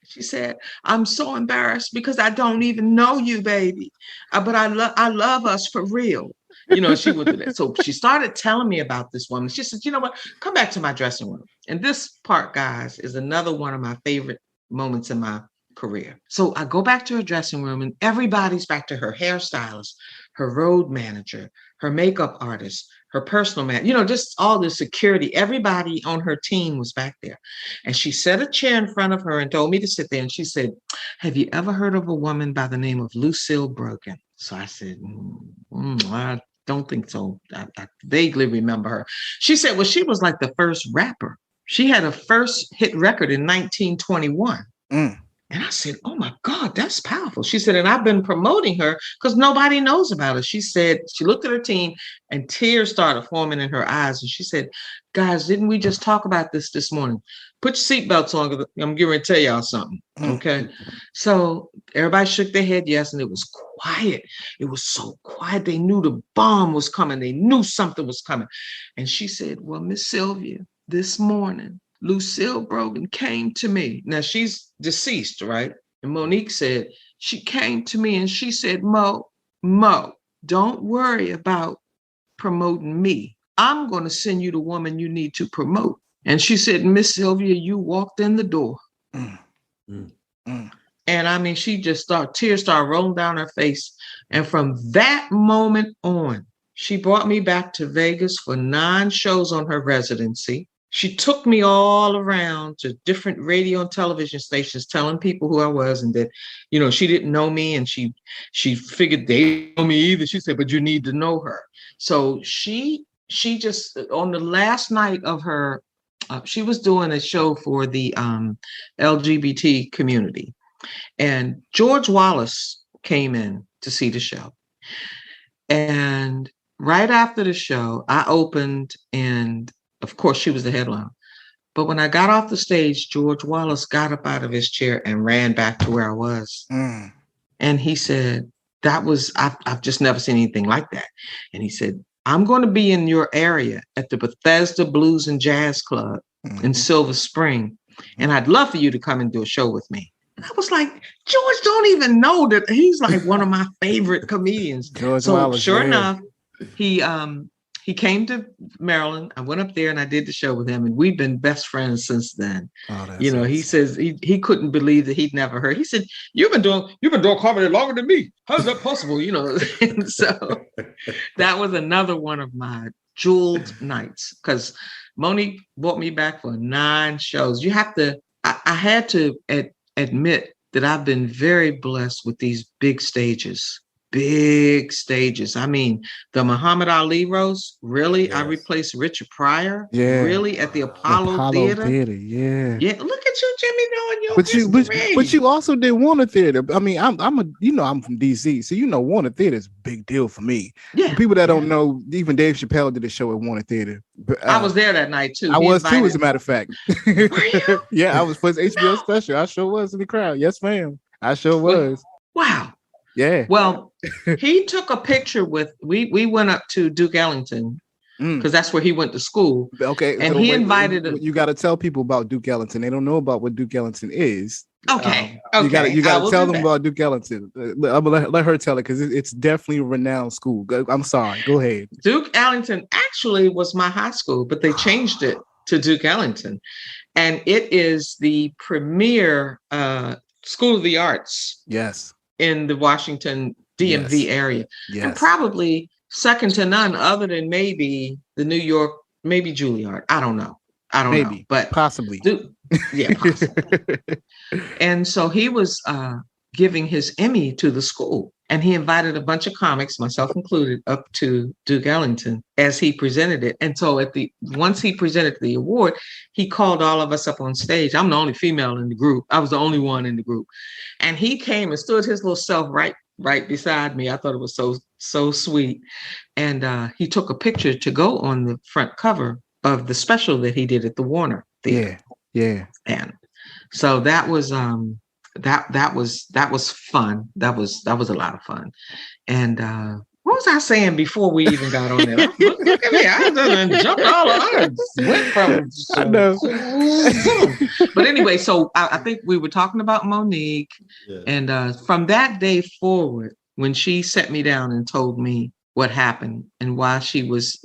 She said, I'm so embarrassed because I don't even know you, baby. But I love us for real. You know, she would do that. So she started telling me about this woman. She said, you know what? Come back to my dressing room. And this part, guys, is another one of my favorite moments in my career. So I go back to her dressing room, and everybody's back to her hairstylist, her road manager, her makeup artist, her personal man, you know, just all the security. Everybody on her team was back there. And she set a chair in front of her and told me to sit there. And she said, have you ever heard of a woman by the name of Lucille Brogan? So I said, I don't think so. I vaguely remember her. She said, well, she was like the first rapper. She had a first hit record in 1921. And I said, oh my God, that's powerful. She said, and I've been promoting her because nobody knows about her. She said, she looked at her team and tears started forming in her eyes. And she said, guys, didn't we just talk about this morning? Put your seatbelts on. I'm getting ready to tell y'all something. Okay. So everybody shook their head yes. And it was quiet. It was so quiet. They knew the bomb was coming. They knew something was coming. And she said, well, Miss Sylvia, this morning, Lucille Brogan came to me. Now she's deceased, right? And Monique said, she came to me and she said, Mo, don't worry about promoting me. I'm going to send you the woman you need to promote. And she said, Miss Sylvia, you walked in the door. And I mean, she just tears started rolling down her face. And from that moment on, she brought me back to Vegas for 9 shows on her residency. She took me all around to different radio and television stations, telling people who I was and that, you know, she didn't know me and she figured they didn't know me either. She said, but you need to know her. So she just, on the last night of her, she was doing a show for the LGBT community. And George Wallace came in to see the show. And right after the show, I opened, and of course, she was the headline. But when I got off the stage, George Wallace got up out of his chair and ran back to where I was. And he said, I've just never seen anything like that. And he said, I'm going to be in your area at the Bethesda Blues and Jazz Club in Silver Spring. And I'd love for you to come and do a show with me. And I was like, George don't even know that he's like one of my favorite comedians. George Wallace, sure enough, he came to Maryland. I went up there and I did the show with him, and we've been best friends since then. You know, awesome. He says he couldn't believe that he'd never heard. He said, you've been doing comedy longer than me. How's that possible? You know, and so that was another one of my jeweled nights, because Monique brought me back for 9 shows. You have to, I had to admit that I've been very blessed with these big stages. I mean, the Muhammad Ali roast, really? Yes. I replaced Richard Pryor, really, at the Apollo Theater. Yeah. Look at you, Jimmy, knowing your history. But you also did Warner Theater. I mean, I'm from DC, so you know Warner Theater is a big deal for me. Yeah. For people that don't know, even Dave Chappelle did a show at Warner Theater. I was there that night too. I was too, as a matter of fact. Were you? Yeah, I was for his HBO special. I sure was in the crowd. Yes, ma'am. I sure was. Wow. Yeah. Well, he took a picture with, we went up to Duke Ellington because that's where he went to school. Okay. And so he invited you got to tell people about Duke Ellington. They don't know about what Duke Ellington is. Okay. You got to tell them about Duke Ellington. I'm gonna let her tell it because it's definitely a renowned school. I'm sorry. Go ahead. Duke Ellington actually was my high school, but they changed it to Duke Ellington, and it is the premier school of the arts. Yes. In the Washington DMV area. Yes. And probably second to none, other than maybe the New York maybe Juilliard. I don't know. Maybe, but possibly. Yeah, possibly. And so he was giving his Emmy to the school, and he invited a bunch of comics, myself included, up to Duke Ellington as he presented it. And so once he presented the award, he called all of us up on stage. I'm the only female in the group. I was the only one in the group, and he came and stood his little self right beside me. I thought it was so sweet, and he took a picture to go on the front cover of the special that he did at the Warner Theater. Yeah. And so that was that was fun. That was a lot of fun. And what was I saying before we even got on there? Look at me. I done jumped all over. Went from I know. But anyway, so I think we were talking about Monique. Yeah. And from that day forward, when she sat me down and told me what happened and why she was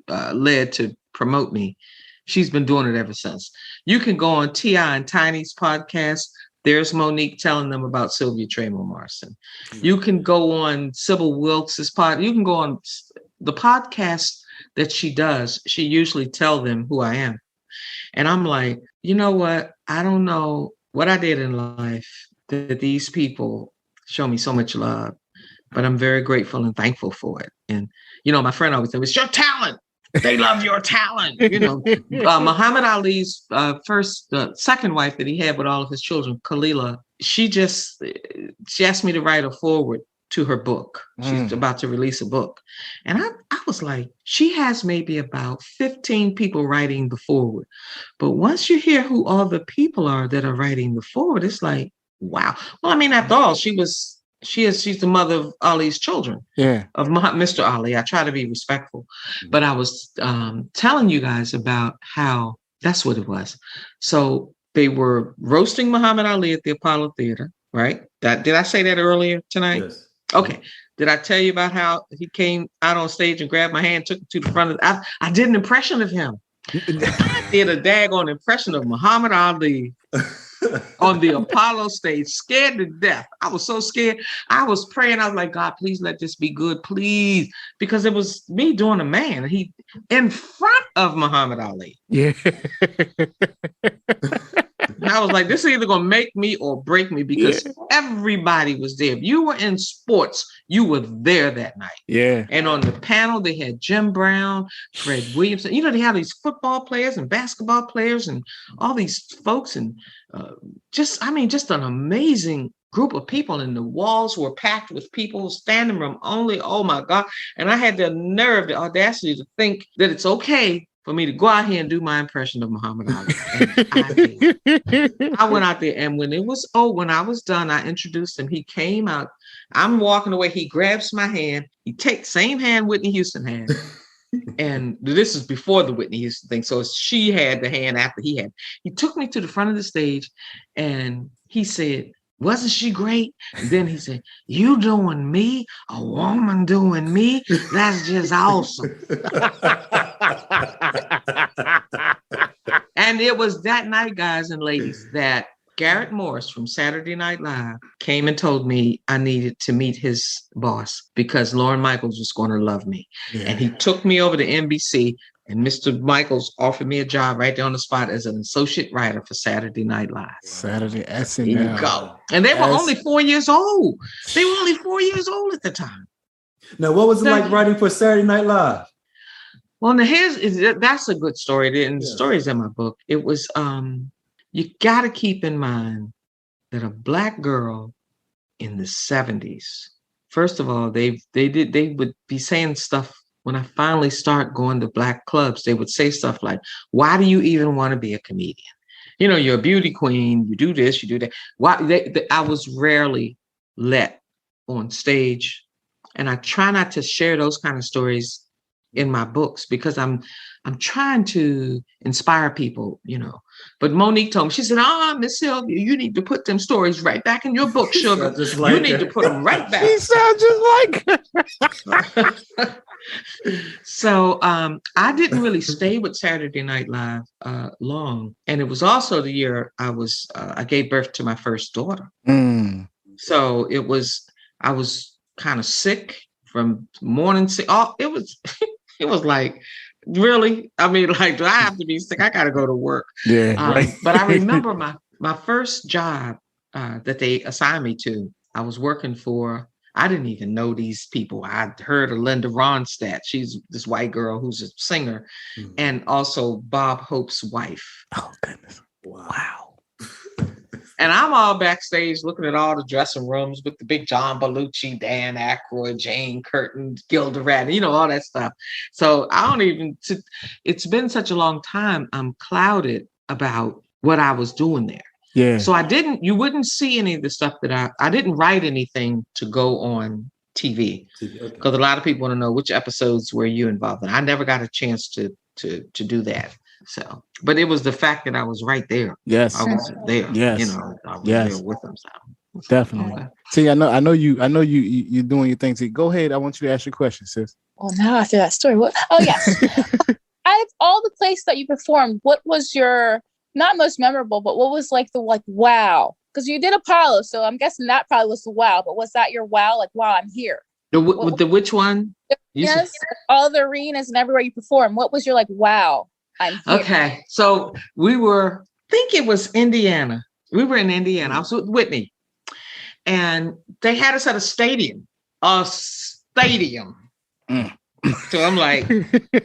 led to promote me, she's been doing it ever since. You can go on T.I. and Tiny's podcast. There's Monique telling them about Sylvia Traymore Morrison. You can go on Sybil Wilkes's pod. You can go on the podcast that she does. She usually tell them who I am. And I'm like, you know what? I don't know what I did in life that these people show me so much love, but I'm very grateful and thankful for it. And, my friend always said, it's your talent. They love your talent. Muhammad Ali's second wife that he had with all of his children, Khalila, she asked me to write a foreword to her book. She's about to release a book. And I was like, she has maybe about 15 people writing the foreword. But once you hear who all the people are that are writing the foreword, it's like, wow. Well, I mean, after all, she's the mother of Ali's children. Yeah. Of Mr. Ali. I try to be respectful. But I was telling you guys about how that's what it was. So they were roasting Muhammad Ali at the Apollo Theater, right? Did I say that earlier tonight? Yes. Okay. Did I tell you about how he came out on stage and grabbed my hand, took it to the front of I did an impression of him. I did a daggone impression of Muhammad Ali on the Apollo stage, scared to death. I was so scared. I was praying. I was like, God, please let this be good, please. Because it was me doing a man. He in front of Muhammad Ali. Yeah. And I was like, this is either going to make me or break me because everybody was there. If you were in sports, you were there that night. Yeah. And on the panel, they had Jim Brown, Fred Williamson. They had these football players and basketball players and all these folks and just an amazing group of people. And the walls were packed with people, standing room only. Oh, my God. And I had the nerve, the audacity to think that it's okay for me to go out here and do my impression of Muhammad Ali. I went out there, and when I was done, I introduced him. He came out. I'm walking away. He grabs my hand. He takes same hand Whitney Houston had. And this is before the Whitney Houston thing. So she had the hand after he had. He took me to the front of the stage, and he said, wasn't she great? And then he said, you doing me, a woman doing me? That's just awesome. And it was that night, guys and ladies, that Garrett Morris from Saturday Night Live came and told me I needed to meet his boss because Lorne Michaels was going to love me. Yeah. And he took me over to NBC. And Mr. Michaels offered me a job right there on the spot as an associate writer for Saturday Night Live. Saturday SNL. There you go. And they were only 4 years old. They were only 4 years old at the time. Now, what was it like writing for Saturday Night Live? Well, now that's a good story. And the story is in my book. It was, you got to keep in mind that a Black girl in the 70s, first of all, they would be saying stuff. When I finally start going to Black clubs, they would say stuff like, why do you even want to be a comedian? You're a beauty queen. You do this, you do that. Why? I was rarely let on stage. And I try not to share those kind of stories in my books because I'm trying to inspire people, But Monique told me, she said, Miss Sylvia, you need to put them stories right back in your book, sugar. You need to put them right back. She sounds just like her. So I didn't really stay with Saturday Night Live long. And it was also the year I gave birth to my first daughter. Mm. So I was kind of sick from morning to it was like Really? I mean, like, do I have to be sick? I got to go to work. Yeah, right. But I remember my first job that they assigned me to. I was working for. I didn't even know these people. I'd heard of Linda Ronstadt. She's this white girl who's a singer, and also Bob Hope's wife. Oh goodness! Wow. And I'm all backstage looking at all the dressing rooms with the big John Belushi, Dan Aykroyd, Jane Curtin, Gilda Radner, all that stuff. So I don't even, it's been such a long time, I'm clouded about what I was doing there. Yeah. So you wouldn't see any of the stuff that I didn't write anything to go on TV. Because a lot of people want to know which episodes were you involved in. I never got a chance to do that. So, but it was the fact that I was right there. Yes. I was there. Yes. I was there with them. So. Definitely. Okay. See, I know you're doing your thing. See, go ahead. I want you to ask your question, sis. Well, now after that story, what? Oh yes. Out of all the places that you performed, what was your not most memorable, but what was like the wow? Because you did Apollo, so I'm guessing that probably was the wow. But was that your wow? Like, wow, I'm here. The which one? Yes, all the arenas and everywhere you perform. What was your like wow? I'm here. Okay, so I think it was Indiana. We were in Indiana. I was with Whitney, and they had us at a stadium. So I'm like,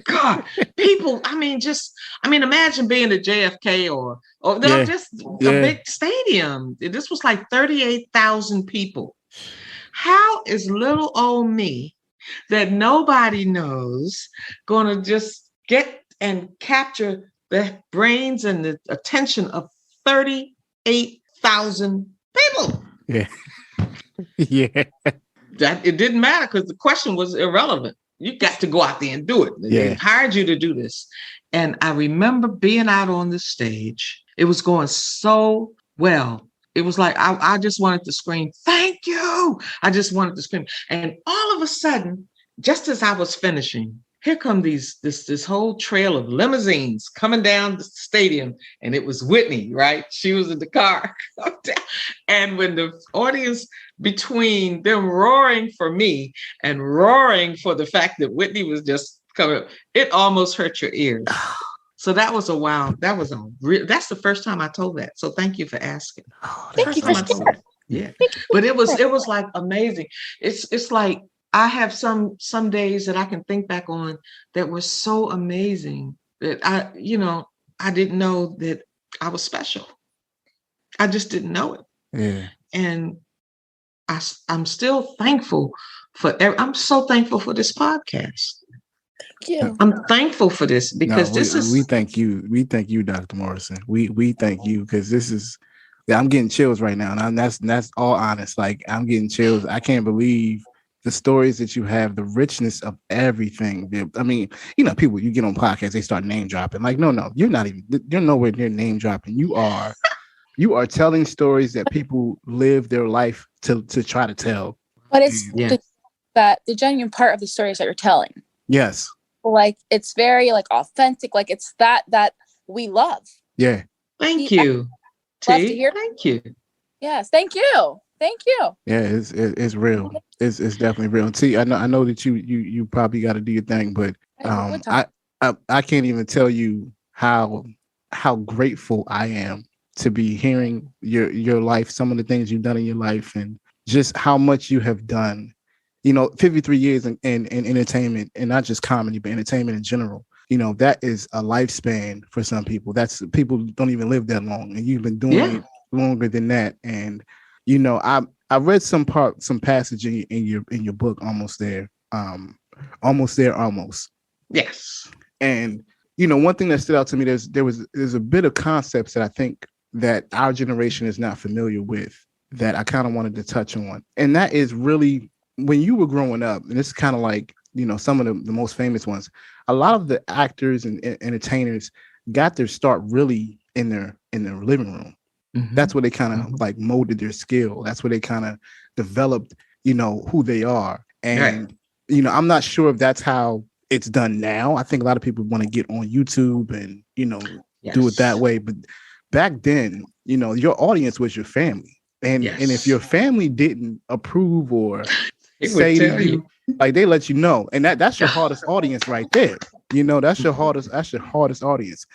God, people. Imagine being at JFK or just a big stadium. This was like 38,000 people. How is little old me, that nobody knows, gonna just get and capture the brains and the attention of 38,000 people? Yeah. Yeah. That it didn't matter because the question was irrelevant. You got to go out there and do it. They hired you to do this. And I remember being out on the stage. It was going so well. It was like I just wanted to scream, thank you. I just wanted to scream. And all of a sudden, just as I was finishing, here come this whole trail of limousines coming down the stadium, and it was Whitney, right? She was in the car. And when the audience, between them roaring for me and roaring for the fact that Whitney was just coming, it almost hurt your ears. So that was a wow. That's the first time I told that. So thank you for asking. Thank you for sharing. Yeah, but it was like amazing. It's like, I have some days that I can think back on that were so amazing that I didn't know that I was special. I just didn't know it. Yeah. And I'm still thankful I'm so thankful for this podcast. Thank you. I'm thankful for this because we thank you. We thank you, Dr. Morrison. We thank you because this is, I'm getting chills right now. And that's all honest. Like, I'm getting chills. I can't believe the stories that you have, the richness of everything. I mean, people, you get on podcasts, they start name dropping. Like, no, you're nowhere near name dropping. You are telling stories that people live their life to try to tell. But it's the genuine part of the stories that you're telling. Yes. Like, it's very like authentic. Like, it's that we love. Yeah. Thank you. Love to hear. Thank you. Yes. Thank you. Thank you. Yeah, it's real. It's definitely real. See, I know that you probably got to do your thing, but I can't even tell you how grateful I am to be hearing your life, some of the things you've done in your life, and just how much you have done. 53 years in entertainment, and not just comedy, but entertainment in general. That is a lifespan for some people. That's, people don't even live that long, and you've been doing it longer than that. And I read some passage in your book, Almost There. Yes. And one thing that stood out to me, there's a bit of concepts that I think that our generation is not familiar with, that I kind of wanted to touch on. And that is really, when you were growing up, and it's kind of like, some of the most famous ones, a lot of the actors and entertainers got their start really in their living room. Mm-hmm. That's where they kind of like molded their skill. That's where they kind of developed, who they are. And, I'm not sure if that's how it's done now. I think a lot of people want to get on YouTube and, do it that way. But back then, your audience was your family. And if your family didn't approve or say to you, like, they let you know. And that's your hardest audience right there. You know, that's your hardest audience.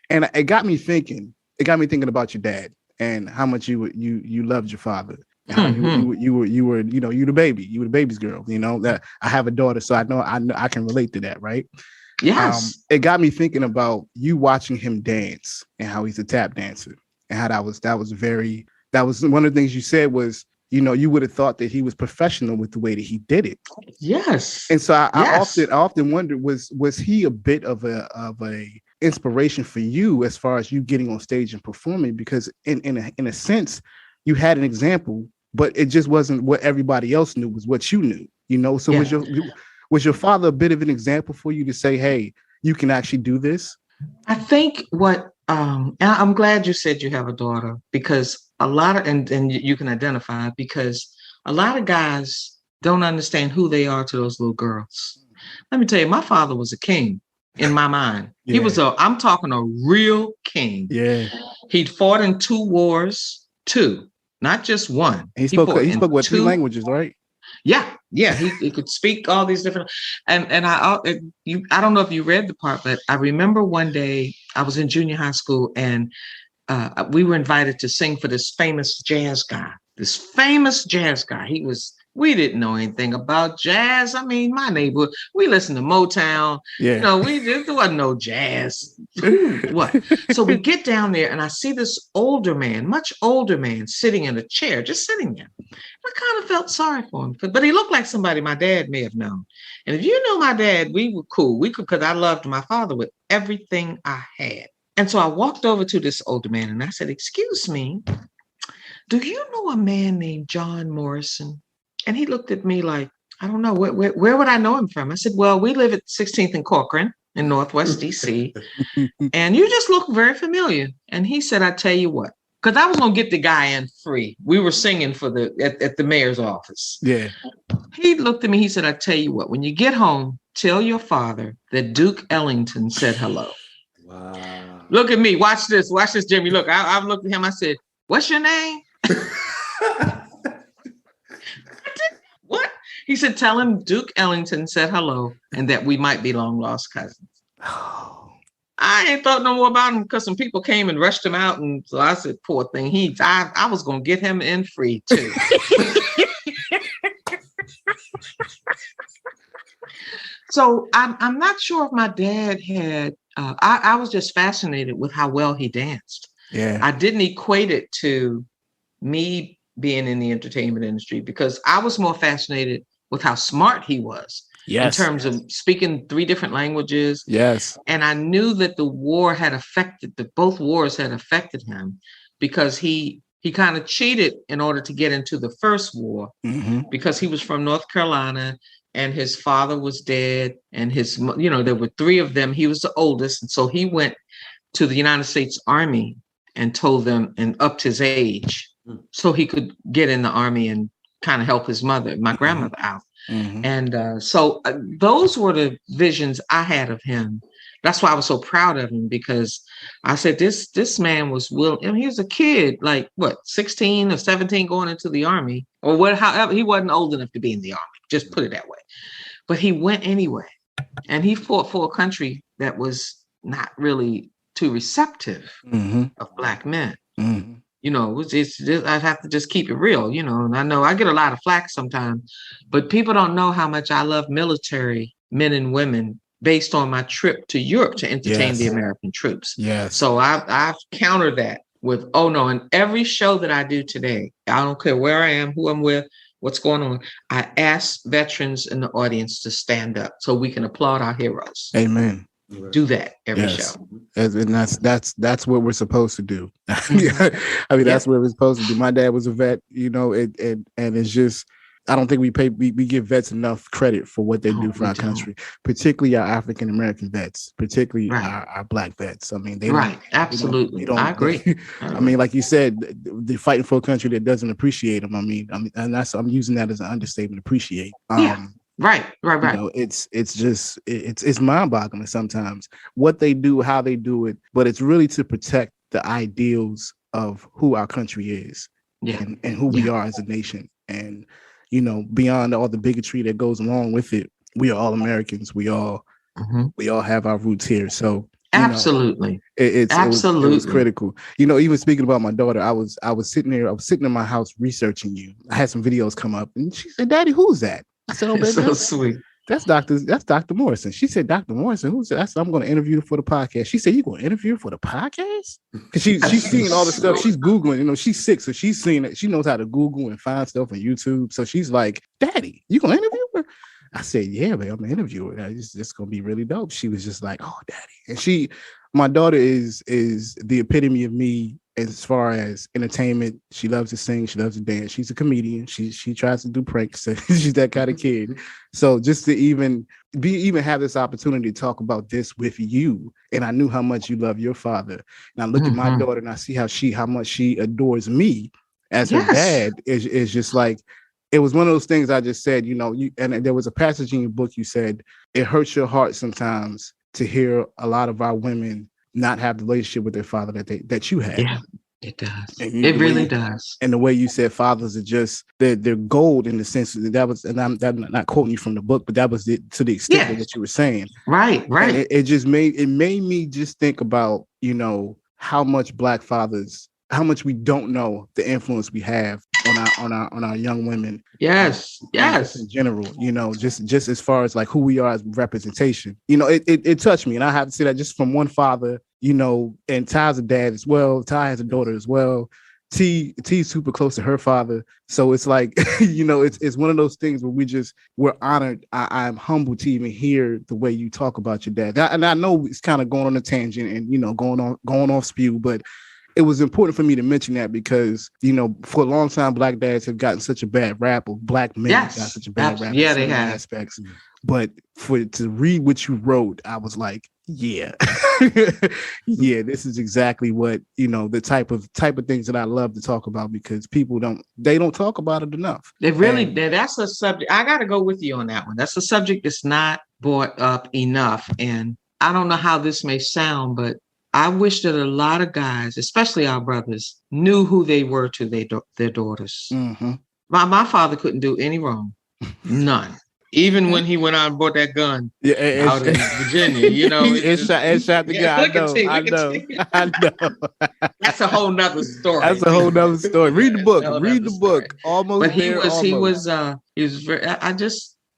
And it got me thinking about your dad and how much you loved your father. And how you were, you know, you the baby's girl. You know, that I have a daughter, so I know I can relate to that, right? Yes. It got me thinking about you watching him dance and how he's a tap dancer and how that was one of the things you said was, you know, you would have thought that he was professional with the way that he did it. Yes. And so I often wondered, was he a bit of a inspiration for you as far as you getting on stage and performing? Because in a sense, you had an example, but it just wasn't what everybody else knew, was what you knew, you know? So was your father a bit of an example for you to say, hey, you can actually do this? I think and I'm glad you said you have a daughter, because a lot of, and you can identify, because a lot of guys don't understand who they are to those little girls. Let me tell you, my father was a king in my mind. Yeah. He was I'm talking a real king. Yeah. He'd fought in 2 wars, 2, not just 1. He spoke what, 3 languages, right? Yeah. He could speak all these different, and I don't know if you read the part, but I remember one day I was in junior high school and we were invited to sing for this famous jazz guy. We didn't know anything about jazz. I mean, my neighborhood, we listened to Motown. Yeah. You know, there wasn't no jazz. What? So we get down there and I see this older man, much older man, sitting in a chair, just sitting there. I kind of felt sorry for him, but he looked like somebody my dad may have known. And if you know my dad, we were cool. Because I loved my father with everything I had. And so I walked over to this older man and I said, "Excuse me, do you know a man named John Morrison?" And he looked at me like, "I don't know, where would I know him from?" I said, "Well, we live at 16th and Corcoran in Northwest DC, and you just look very familiar." And he said, "I tell you what," because I was gonna get the guy in free. We were singing for at the mayor's office. Yeah. He looked at me, he said, "I tell you what, when you get home, tell your father that Duke Ellington said hello." Wow. Look at me, watch this, Jimmy. Look, I looked at him, I said, "What's your name?" What? He said, "Tell him Duke Ellington said hello and that we might be long lost cousins." I ain't thought no more about him because some people came and rushed him out. And so I said, poor thing. I was going to get him in free too. So I'm not sure if my dad had, I was just fascinated with how well he danced. Yeah. I didn't equate it to me being in the entertainment industry because I was more fascinated with how smart he was. Yes. In terms of speaking 3 different languages. Yes. And I knew that both wars had affected him because he kind of cheated in order to get into the first war because he was from North Carolina and his father was dead and there were 3 of them. He was the oldest. And so he went to the United States Army and told them and upped his age so he could get in the army and kind of help his mother, my grandmother, out. And so those were the visions I had of him. That's why I was so proud of him, because I said, this man was willing. I mean, he was a kid, like 16 or 17 going into the army or however, he wasn't old enough to be in the army, just put it that way. But he went anyway. And he fought for a country that was not really too receptive of Black men. It's just, I have to just keep it real, and I know I get a lot of flack sometimes, but people don't know how much I love military men and women based on my trip to Europe to entertain the American troops. Yes. So I've countered that with, oh no, in every show that I do today, I don't care where I am, who I'm with, what's going on, I ask veterans in the audience to stand up so we can applaud our heroes. Amen. Do that every show. And that's what we're supposed to do. I mean, that's what we're supposed to do. My dad was a vet, and it's just, I don't think we give vets enough credit for what they do for our country, particularly our African American vets, particularly our Black vets. I mean, they absolutely. I agree. I mean, like you said, they're fighting for a country that doesn't appreciate them. I mean, and I'm using that as an understatement. Appreciate. Right. It's mind-boggling sometimes what they do, how they do it, but it's really to protect the ideals of who our country is and who we are as a nation. And, beyond all the bigotry that goes along with it, we are all Americans. We all we all have our roots here. So absolutely, it was critical. Even speaking about my daughter, I was sitting in my house researching you. I had some videos come up, and she said, "Daddy, who's that?" I said, "Oh, baby, so sweet. That's Dr. Morrison." She said, "Dr. Morrison, who's that?" I said, "I'm going to interview her for the podcast." She said, "You going to interview her for the podcast?" Because she's seeing all the stuff. She's Googling. She's 6, so she's seeing it. She knows how to Google and find stuff on YouTube. So she's like, "Daddy, you going to interview her?" I said, "Yeah, man, I'm going to interview her. It's going to be really dope." She was just like, "Oh, Daddy." And my daughter is the epitome of me as far as entertainment. She loves to sing. She loves to dance. She's a comedian. She tries to do pranks. She's that kind of kid. So just to even have this opportunity to talk about this with you, and I knew how much you love your father. And I look at my daughter and I see how much she adores me as her dad. Is just like, it was one of those things I just said, and there was a passage in your book. You said it hurts your heart sometimes to hear a lot of our women not have the relationship with their father that you had. Yeah, it does. It really does. And the way you said fathers are just they're gold in the sense that was, and I'm not quoting you from the book, but that was to the extent that you were saying. Right. And it made me just think about how much Black fathers, how much we don't know the influence we have on our young women. Yes. In general, just as far as like who we are as representation. It touched me, and I have to say that just from one father, and Ty's a dad as well. Ty has a daughter as well. T's super close to her father, so it's like it's one of those things where we're honored. I'm humbled to even hear the way you talk about your dad, and I know it's kind of going on a tangent and going off spew, but it was important for me to mention that because, for a long time, Black dads have gotten such a bad rap, or Black men have gotten such a bad rap. Yeah, they have. Aspects. But to read what you wrote, I was like, yeah, this is exactly what, the type of things that I love to talk about, because people don't talk about it enough. That's a subject. I got to go with you on that one. That's a subject that's not brought up enough. And I don't know how this may sound, but I wish that a lot of guys, especially our brothers, knew who they were to their daughters. Mm-hmm. My father couldn't do any wrong. None. Even when he went out and bought that gun out in Virginia, and shot the guy. I know. That's a whole nother story. That's a whole nother story. Read the book. Read the book. Almost. But he was very.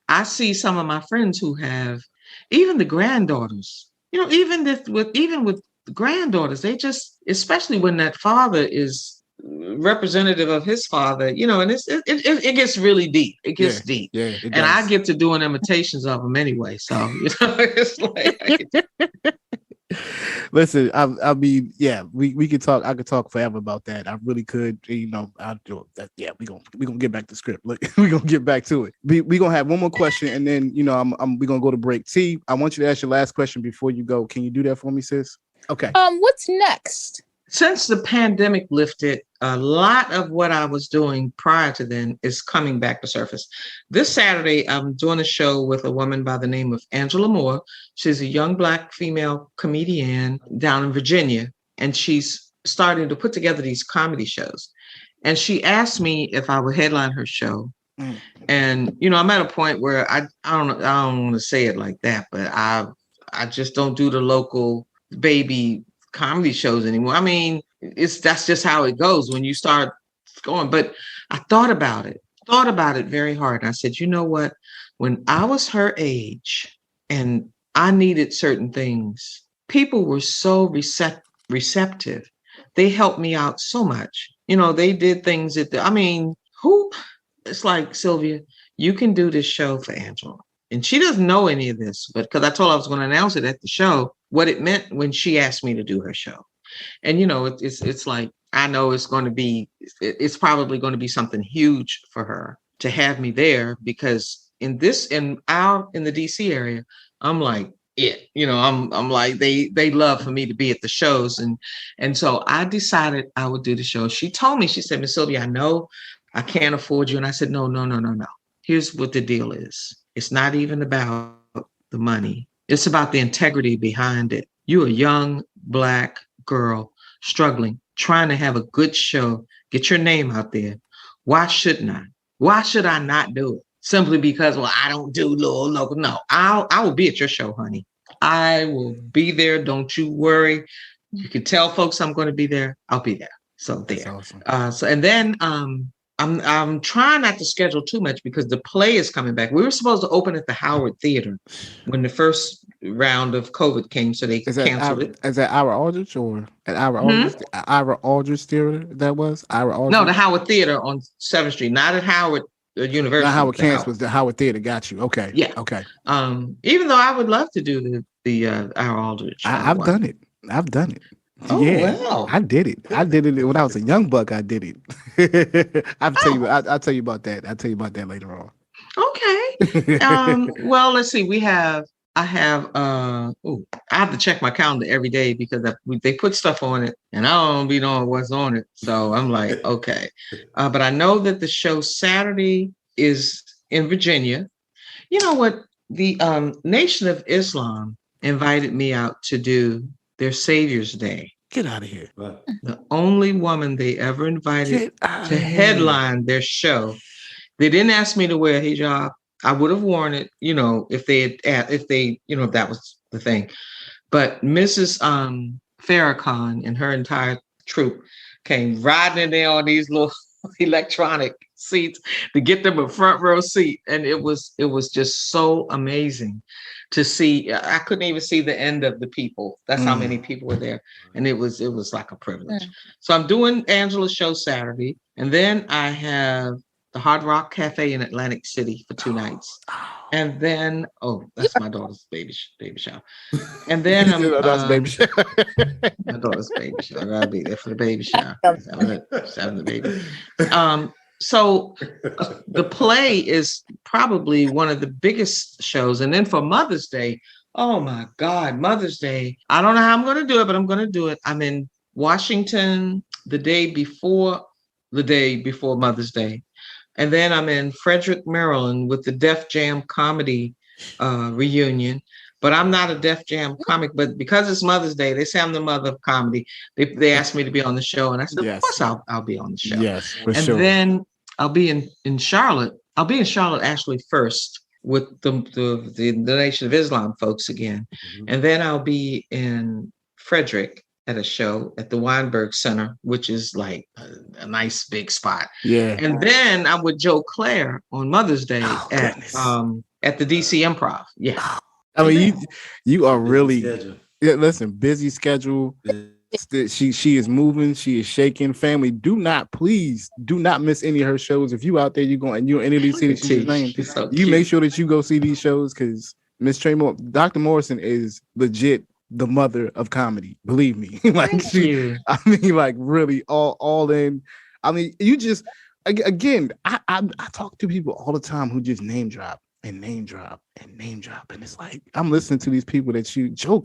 I see some of my friends who have, even the granddaughters. Even with granddaughters, they just, especially when that father is representative of his father, and it gets really deep. It gets deep. Yeah, and I get to doing imitations of them anyway. So it's like. Listen, I mean, we could talk. I could talk forever about that. I really could. I'll do that. Yeah, we gonna get back to script. Look, we gonna get back to it. We gonna have one more question, and then we gonna go to break. T, I want you to ask your last question before you go. Can you do that for me, sis? Okay. What's next? Since the pandemic lifted, a lot of what I was doing prior to then is coming back to surface. This Saturday, I'm doing a show with a woman by the name of Angela Moore. She's a young Black female comedian down in Virginia, and she's starting to put together these comedy shows. And she asked me if I would headline her show. And, I'm at a point where I don't want to say it like that, but I just don't do the local baby comedy shows anymore. I mean, that's just how it goes when you start going. But I thought about it very hard. And I said, you know what? When I was her age and I needed certain things, people were so receptive. They helped me out so much. They did things it's like, Sylvia, you can do this show for Angela. And she doesn't know any of this, but because I told her I was going to announce it at the show, what it meant when she asked me to do her show. And, it's like, I know it's probably going to be something huge for her to have me there, because in the DC area, I'm like, I'm like, they love for me to be at the shows. And so I decided I would do the show. She told me, she said, Miss Sylvia, I know I can't afford you. And I said, no. Here's what the deal is. It's not even about the money. It's about the integrity behind it. You're a young Black girl struggling, trying to have a good show, get your name out there. Why shouldn't I? Why should I not do it? Simply because, I don't do little local. No, I will be at your show, honey. I will be there. Don't you worry. You can tell folks I'm going to be there. I'll be there. So That's there. awesome. And then I'm trying not to schedule too much because the play is coming back. We were supposed to open at the Howard Theater when the first round of COVID came, so they canceled it. Is that Ira Aldrich or at Ira Aldrich Theater? That was Ira Aldrich. No, the Howard Theater on 7th Street, not at Howard University. Not Howard campus, was the Howard Theater. Got you. Okay. Yeah. Okay. Even though I would love to do the Ira Aldrich. I've done it. Oh, yeah, wow. I did it. I did it when I was a young buck. I did it. I'll tell you about that. I'll tell you about that later on. Okay. Well, let's see. I have to check my calendar every day because they put stuff on it and I don't be knowing what's on it. So I'm like, okay. But I know that the show Saturday is in Virginia. You know what? The Nation of Islam invited me out to do their Savior's Day. Get out of here. The only woman they ever invited to headline their show. They didn't ask me to wear a hijab. I would have worn it, if that was the thing. But Mrs. Farrakhan and her entire troupe came riding in there on these little electronic seats to get them a front row seat. And it was just so amazing to see. I couldn't even see the end of the people. That's how many people were there. And it was like a privilege. So I'm doing Angela's show Saturday. And then I have the Hard Rock Cafe in Atlantic City for 2 nights. And then, that's my daughter's baby shower. And then baby shower. My daughter's baby shower. I gotta be there for the baby shower. Having the baby. So the play is probably one of the biggest shows. And then for Mother's Day, oh my God, Mother's Day. I don't know how I'm going to do it, but I'm going to do it. I'm in Washington the day before Mother's Day. And then I'm in Frederick, Maryland with the Def Jam comedy reunion. But I'm not a Def Jam comic, but because it's Mother's Day, they say I'm the mother of comedy. They asked me to be on the show. And I said, of course I'll be on the show. Yes, for and sure. Then I'll be in Charlotte. I'll be in Charlotte actually first with the Nation of Islam folks again. Mm-hmm. And then I'll be in Frederick at a show at the Weinberg Center, which is like a nice big spot. Yeah. And then I'm with Joe Claire on Mother's Day at the DC Improv. Yeah. I mean, you are really busy schedule. She is moving, she is shaking. Family, do not miss any of her shows. If you out there, you're in any of these cities she's named, you make sure that you go see these shows because Miss Traymore, Dr. Morrison is legit the mother of comedy. Believe me. Really all in. I mean, you just I talk to people all the time who just name drop. And it's like I'm listening to these people that Joe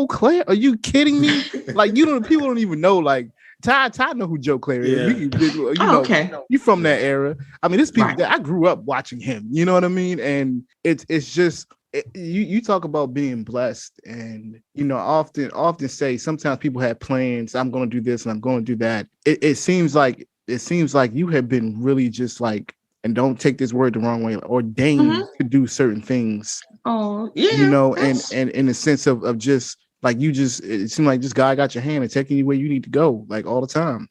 Claire, are you kidding me? Like people don't even know. Like Ty know who Joe Claire is. You from that era. I mean, this people that I grew up watching him. You know what I mean? And it's just you talk about being blessed, and often say sometimes people have plans. I'm going to do this and I'm going to do that. It seems like you have been really just like. And don't take this word the wrong way, ordained to do certain things. Oh, yeah. And in the sense of just like it seemed like just God got your hand and taking you where you need to go, like all the time,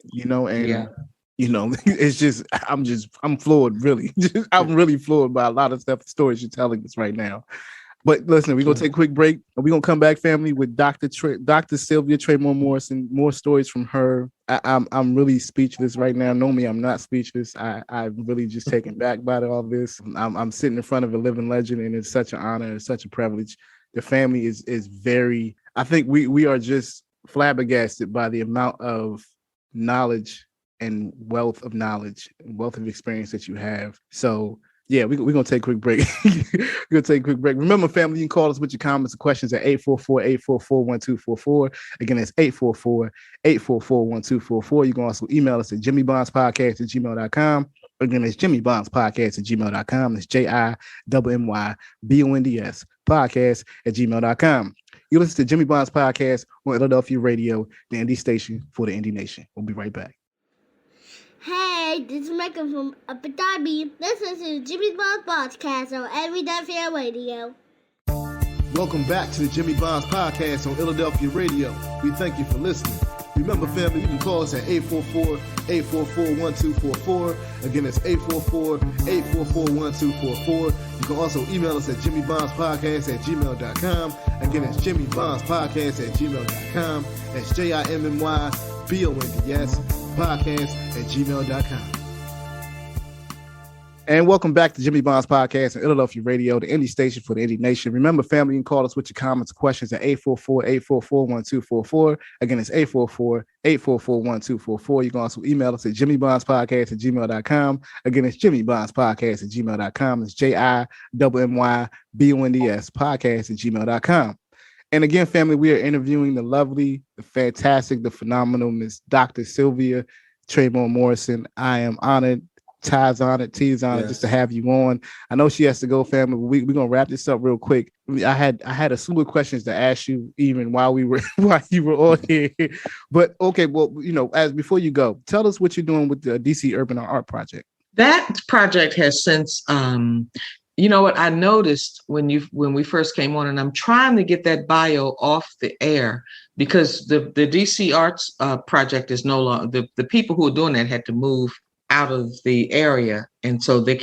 it's just I'm floored, really. I'm really floored by a lot of stuff, stories you're telling us right now. But listen, we're gonna take a quick break and we're gonna come back, family, with Dr. Sylvia Traymore Morrison, more stories from her. I'm really speechless right now. Normally I'm not speechless. I'm really just taken back by all this. I'm sitting in front of a living legend, and it's such an honor, it's such a privilege. The family is very, I think we are just flabbergasted by the amount of knowledge and wealth of experience that you have. So yeah, we're going to take a quick break. Remember, family, you can call us with your comments and questions at 844-844-1244. Again, that's 844-844-1244. You can also email us at jimmybondspodcast@gmail.com. Again, it's jimmybondspodcast@gmail.com. It's JIMMYBONDS podcast@gmail.com. You listen to Jimmy Bond's podcast on Illadelphia Radio, the indie station for the indie nation. We'll be right back. Hey, this is Michael from Abu Dhabi. Listen to Jimmy Bond's podcast on Illadelphia Radio. Welcome back to the Jimmy Bonds Podcast on Illadelphia Radio. We thank you for listening. Remember, family, you can call us at 844-844-1244. Again, it's 844-844-1244. You can also email us at jimmybondspodcast@gmail.com. Again, it's jimmybondspodcast@gmail.com. That's JIMMYBONDS podcast@gmail.com. And welcome back to Jimmy Bonds Podcast on Illadelphia Radio, the indie station for the indie nation. Remember, family, you can call us with your comments or questions at 844-844-1244. Again, it's 844-844-1244. You can also email us at jimmybondspodcast@gmail.com. Again, it's jimmybondspodcast@gmail.com. It's JIMMYBONDS podcast@gmail.com. And again, family, we are interviewing the lovely, the fantastic, the phenomenal Miss Dr. Sylvia Traymore Morrison. I am honored. T's on it just to have you on. I know she has to go, family. We're gonna wrap this up real quick. I had a slew of questions to ask you even while you were on here. But okay, well, as before you go, tell us what you're doing with the DC Urban Art Project. That project has since you know what I noticed when we first came on, and I'm trying to get that bio off the air because the DC Arts project is no longer, the people who are doing that had to move out of the area, and so they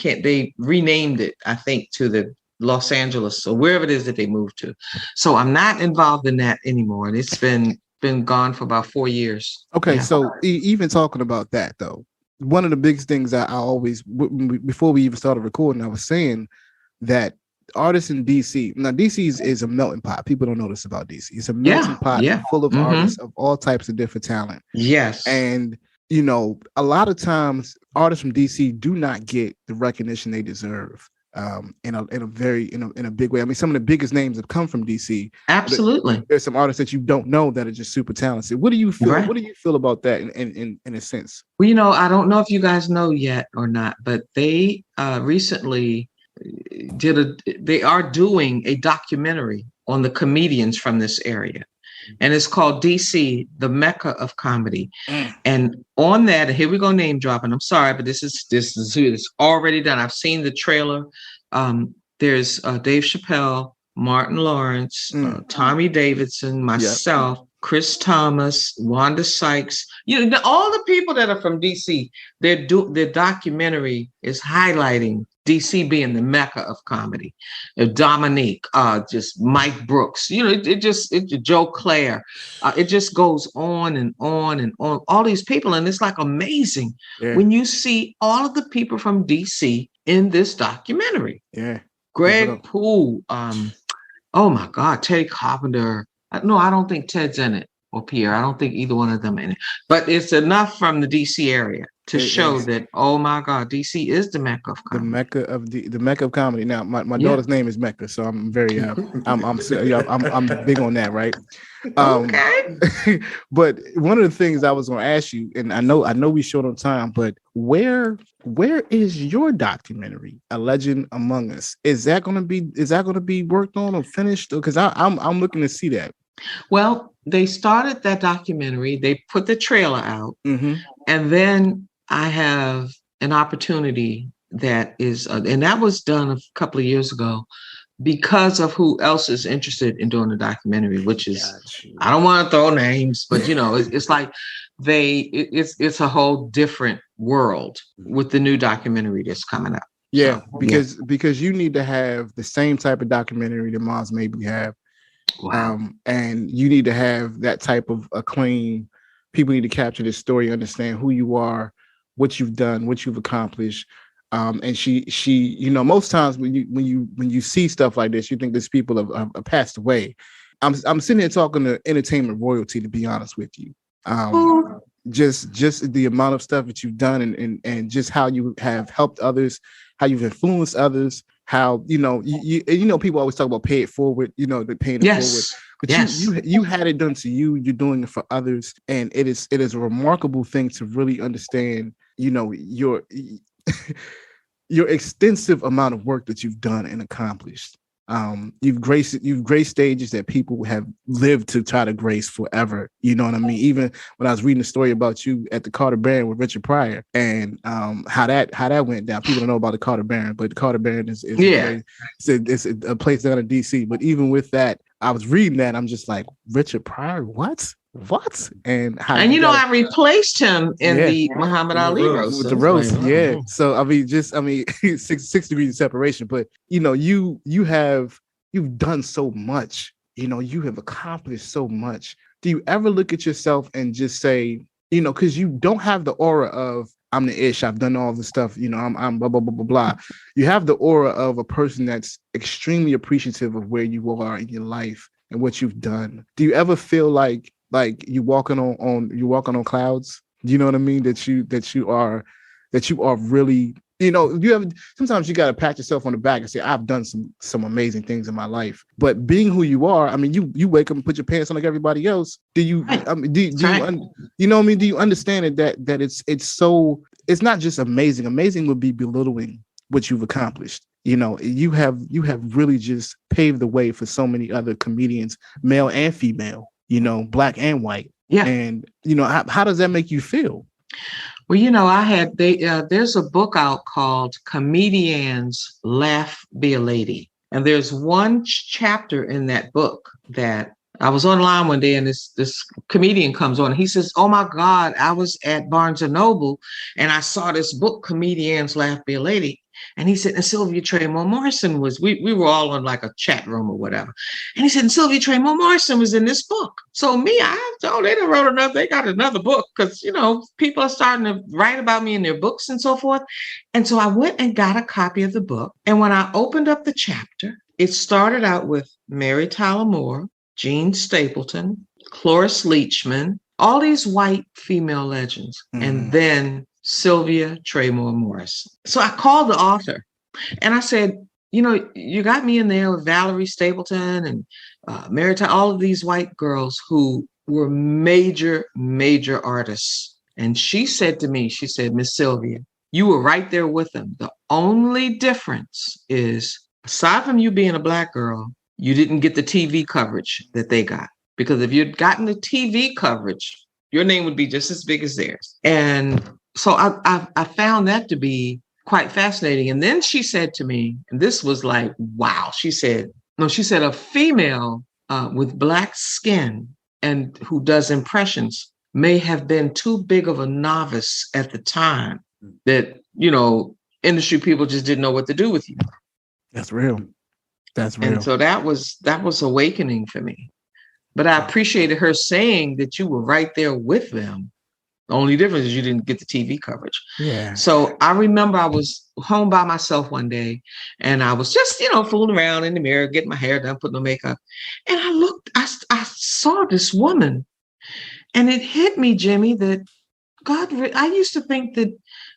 renamed it, I think, to the Los Angeles or wherever it is that they moved to. So I'm not involved in that anymore, and it's been gone for about 4 years. Okay, yeah. So even talking about that though, one of the biggest things I always, before we even started recording, I was saying that artists in DC, now DC is a melting pot. People don't know this about DC. It's a melting pot full of artists of all types of different talent. Yes. And a lot of times artists from DC do not get the recognition they deserve in a big way. I mean, some of the biggest names have come from DC. Absolutely. There's some artists that you don't know that are just super talented. What do you feel? Right. What do you feel about that in a sense? Well, I don't know if you guys know yet or not, but they recently they are doing a documentary on the comedians from this area. And it's called DC, the Mecca of Comedy. And on that, here we go name dropping. I'm sorry, but this is already done. I've seen the trailer. There's Dave Chappelle, Martin Lawrence, Tommy Davidson, myself, Chris Thomas, Wanda Sykes. All the people that are from DC. Their documentary is highlighting DC being the Mecca of comedy. Dominique, just Mike Brooks, Joe Claire. It just goes on and on and on. All these people, and it's like amazing when you see all of the people from DC in this documentary. Yeah, Greg Poole. Oh my God, Teddy Carpenter. No, I don't think Ted's in it, or Pierre. I don't think either one of them in it. But it's enough from the DC area to show that, oh my God, DC is the Mecca of comedy. The Mecca of comedy. Now, my daughter's name is Mecca, so I'm very I'm big on that, right? Okay. But one of the things I was going to ask you, and I know we short on time, but where is your documentary, A Legend Among Us? Is that going to be worked on or finished? Because I'm looking to see that. Well, they started that documentary. They put the trailer out, and then I have an opportunity that is, and that was done a couple of years ago because of who else is interested in doing the documentary, which is, I don't want to throw names, but it's like it's a whole different world with the new documentary that's coming up. Yeah, so, because you need to have the same type of documentary that Moms Maybe have. Wow. And you need to have that type of acclaim. People need to capture this story, understand who you are, what you've done, what you've accomplished. And she, most times when you see stuff like this, you think these people have passed away. I'm sitting here talking to entertainment royalty, to be honest with you. Just the amount of stuff that you've done and just how you have helped others, how you've influenced others, how people always talk about pay it forward, the paying it forward. But you had it done to you, you're doing it for others, and it is a remarkable thing to really understand, your extensive amount of work that you've done and accomplished. You've graced stages that people have lived to try to grace forever. You know what I mean? Even when I was reading the story about you at the Carter Barron with Richard Pryor and how that went down. People don't know about the Carter Barron, but the Carter Barron is it's a place down in DC. But even with that, I was reading that, I'm just like, Richard Pryor, what? And how? And I replaced him in the Muhammad Ali roast. With the roast, yeah. So I mean, 6 degrees of separation. But you've done so much. You have accomplished so much. Do you ever look at yourself and just say, because you don't have the aura of I'm the ish, I've done all the stuff, I'm blah blah blah blah blah. You have the aura of a person that's extremely appreciative of where you are in your life and what you've done. Do you ever feel like you walking on clouds? Do you know what I mean? That you are really, sometimes you got to pat yourself on the back and say, I've done some amazing things in my life. But being who you are, I mean, you wake up and put your pants on like everybody else. Do you? I mean, do you know what I mean? Do you understand that it's not just amazing. Amazing would be belittling what you've accomplished. You have really just paved the way for so many other comedians, male and female. Black and white. Yeah. And, how does that make you feel? Well, there's a book out called Comedians Laugh Be a Lady. And there's one chapter in that book that I was online one day and this comedian comes on. He says, oh my God, I was at Barnes and Noble and I saw this book, Comedians Laugh Be a Lady. And he said, and Sylvia Traymore Morrison we were all on like a chat room or whatever. And he said, and Sylvia Traymore Morrison was in this book. So they done wrote another, they got another book because, people are starting to write about me in their books and so forth. And so I went and got a copy of the book. And when I opened up the chapter, it started out with Mary Tyler Moore, Jean Stapleton, Cloris Leachman, all these white female legends. Mm-hmm. And then Sylvia Traymore Morrison. So I called the author and I said, you got me in there with Valerie Stapleton and Mary Tyler, all of these white girls who were major, major artists. And she said to me, Miss Sylvia, you were right there with them. The only difference is, aside from you being a Black girl, you didn't get the TV coverage that they got. Because if you'd gotten the TV coverage, your name would be just as big as theirs. And so I found that to be quite fascinating. And then she said to me, and this was like, wow, she said, a female with Black skin and who does impressions may have been too big of a novice at the time that, industry people just didn't know what to do with you. That's real. That's real. And so that was awakening for me. But I appreciated her saying that you were right there with them. The only difference is you didn't get the TV coverage. Yeah. So I remember I was home by myself one day and I was just, fooling around in the mirror, getting my hair done, putting on makeup. And I saw this woman and it hit me, Jimmy, that I used to think that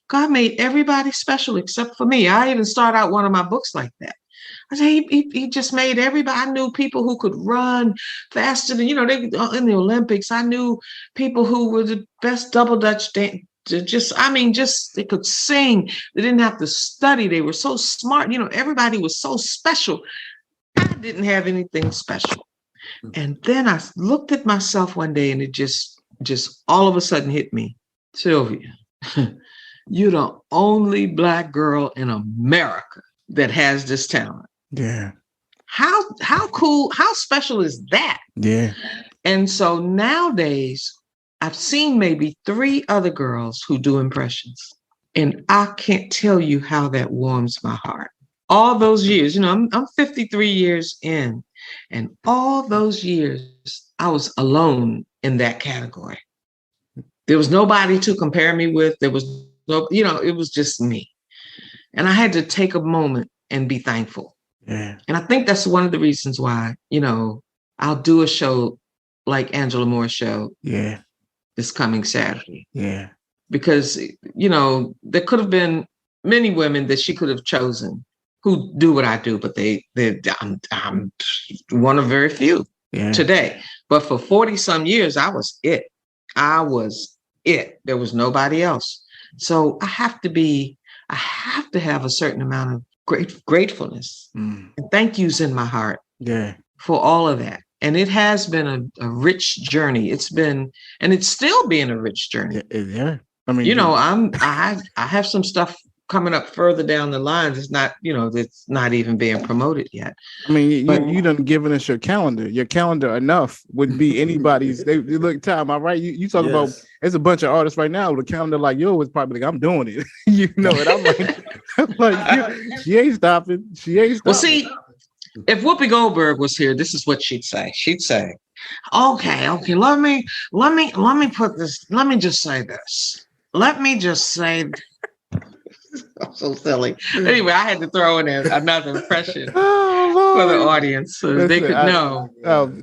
God made everybody special except for me. I even start out one of my books like that. I said, he just made everybody. I knew people who could run faster than, they in the Olympics. I knew people who were the best double Dutch dance. They could sing. They didn't have to study. They were so smart. Everybody was so special. I didn't have anything special. And then I looked at myself one day and it just all of a sudden hit me. Sylvia, you're the only Black girl in America that has this talent. Yeah. How cool, how special is that? Yeah. And so nowadays, I've seen maybe 3 other girls who do impressions. And I can't tell you how that warms my heart. All those years, I'm 53 years in. And all those years, I was alone in that category. There was nobody to compare me with. There was no, it was just me. And I had to take a moment and be thankful. Yeah. And I think that's one of the reasons why, I'll do a show like Angela Moore's show. Yeah. This coming Saturday. Yeah. Because, there could have been many women that she could have chosen who do what I do, but I'm one of very few today. But for 40 some years, I was it. There was nobody else. So I have to have a certain amount gratefulness. And thank yous in my heart for all of that. And it has been a rich journey. It's been, and it's still being a rich journey. Yeah. I mean, you know, I have some stuff coming up further down the lines. It's not, you know, it's not even being promoted yet. I mean, you done given us your calendar. Your calendar enough would be anybody's. They look, Tom, all right? You talk about, there's a bunch of artists right now with a calendar like yours was probably like, I'm doing it. You know, and I'm like, she ain't stopping. She ain't stopping. Well, see, if Whoopi Goldberg was here, this is what she'd say. She'd say, okay, let me put this, let me just say this. Let me just say, I'm so silly. Anyway, I had to throw in another impression for the audience so they could know.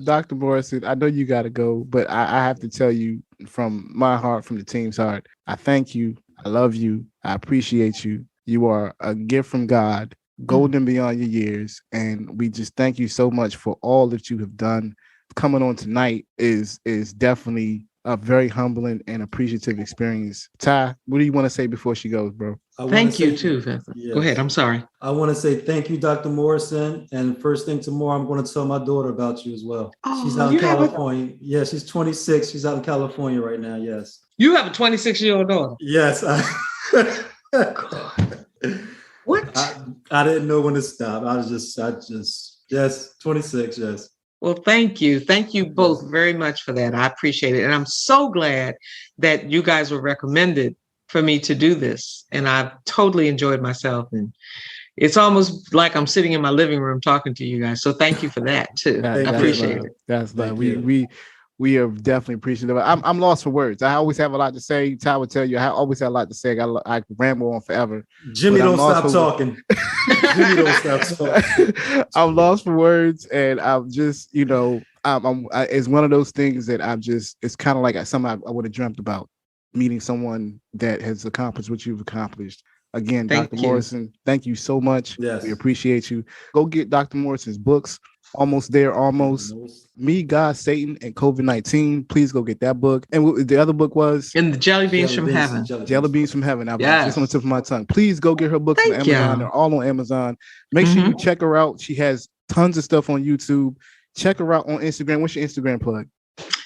Dr. Morrison, I know you got to go, but I have to tell you from my heart, from the team's heart, I thank you. I love you. I appreciate you. You are a gift from God, golden beyond your years. And we just thank you so much for all that you have done. Coming on tonight is definitely a very humbling and appreciative experience. Ty, what do you want to say before she goes, bro? Thank you too, Vincent. Yes. Go ahead. I'm sorry. I want to say thank you, Dr. Morrison. And first thing tomorrow, I'm going to tell my daughter about you as well. She's out in California. Yeah, she's 26. She's out in California right now. Yes. You have a 26-year-old daughter? Yes. What? I didn't know when to stop. I just, yes, 26. Yes. Well, thank you. Thank you both very much for that. I appreciate it. And I'm so glad that you guys were recommended for me to do this. And I've totally enjoyed myself. And it's almost like I'm sitting in my living room talking to you guys. So thank you for that too. I appreciate it. That's like we are definitely appreciative. I'm lost for words. I always have a lot to say. Ty would tell you I always have a lot to say. I ramble on forever. Jimmy, don't stop talking. Jimmy, don't stop talking. I'm lost for words, and I'm just, you know, it's one of those things that it's kind of like something I would have dreamt about, meeting someone that has accomplished what you've accomplished. Again, Dr. Morrison, thank you so much. Yes. We appreciate you. Go get Dr. Morrison's books. Almost There, Almost. Me, God, Satan, and COVID-19. Please go get that book. And what the other book was? And the Jelly Beans from Heaven. Jelly Beans from Heaven. Just on the tip of my tongue. Please go get her books on Amazon. They're all on Amazon. Make sure you check her out. She has tons of stuff on YouTube. Check her out on Instagram. What's your Instagram plug?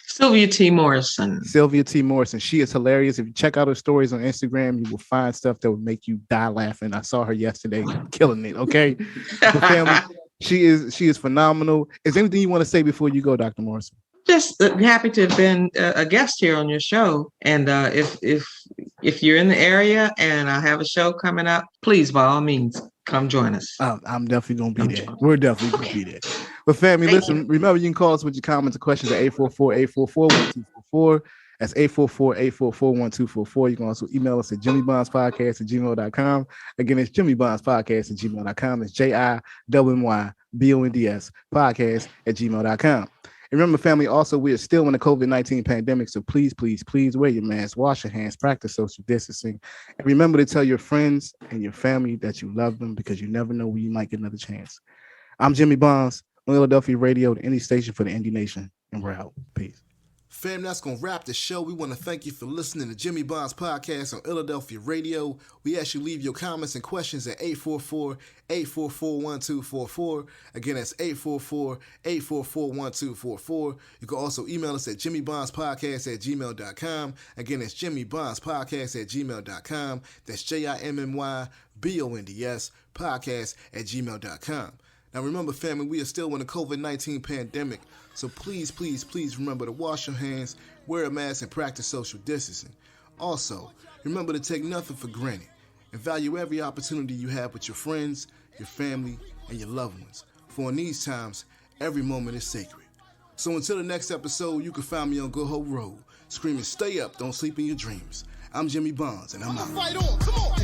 Sylvia T. Morrison. Sylvia T. Morrison. She is hilarious. If you check out her stories on Instagram, you will find stuff that will make you die laughing. I saw her yesterday, killing it. Okay, the family. She is phenomenal. Is there anything you want to say before you go, Dr. Morrison? Just happy to have been a guest here on your show. And if you're in the area and I have a show coming up, please, by all means, come join us. I'm definitely going to be there. We're definitely going to be there. But family, listen, remember you can call us with your comments and questions at 844-844-1244. That's 844-844-1244. You can also email us at jimmybondspodcast@gmail.com. Again, it's jimmybondspodcast@gmail.com. It's JIMMYBONDS podcast@gmail.com. And remember, family, also, we are still in the COVID-19 pandemic, so please, please, please wear your mask, wash your hands, practice social distancing, and remember to tell your friends and your family that you love them, because you never know when you might get another chance. I'm Jimmy Bonds on Illadelphia Radio, the indie station for the Indie Nation, and we're out. Peace. Fam, that's going to wrap the show. We want to thank you for listening to Jimmy Bond's podcast on Illadelphia Radio. We ask you leave your comments and questions at 844-844-1244. Again, that's 844-844-1244. You can also email us at jimmybondspodcast@gmail.com. Again, that's jimmybondspodcast@gmail.com. That's JIMMYBONDS podcast@gmail.com. Now remember, family, we are still in the COVID-19 pandemic, so please, please, please remember to wash your hands, wear a mask, and practice social distancing. Also, remember to take nothing for granted and value every opportunity you have with your friends, your family, and your loved ones. For in these times, every moment is sacred. So until the next episode, you can find me on Good Hope Road, screaming, stay up, don't sleep in your dreams. I'm Jimmy Bonds, and I'm out. Fight on, come on.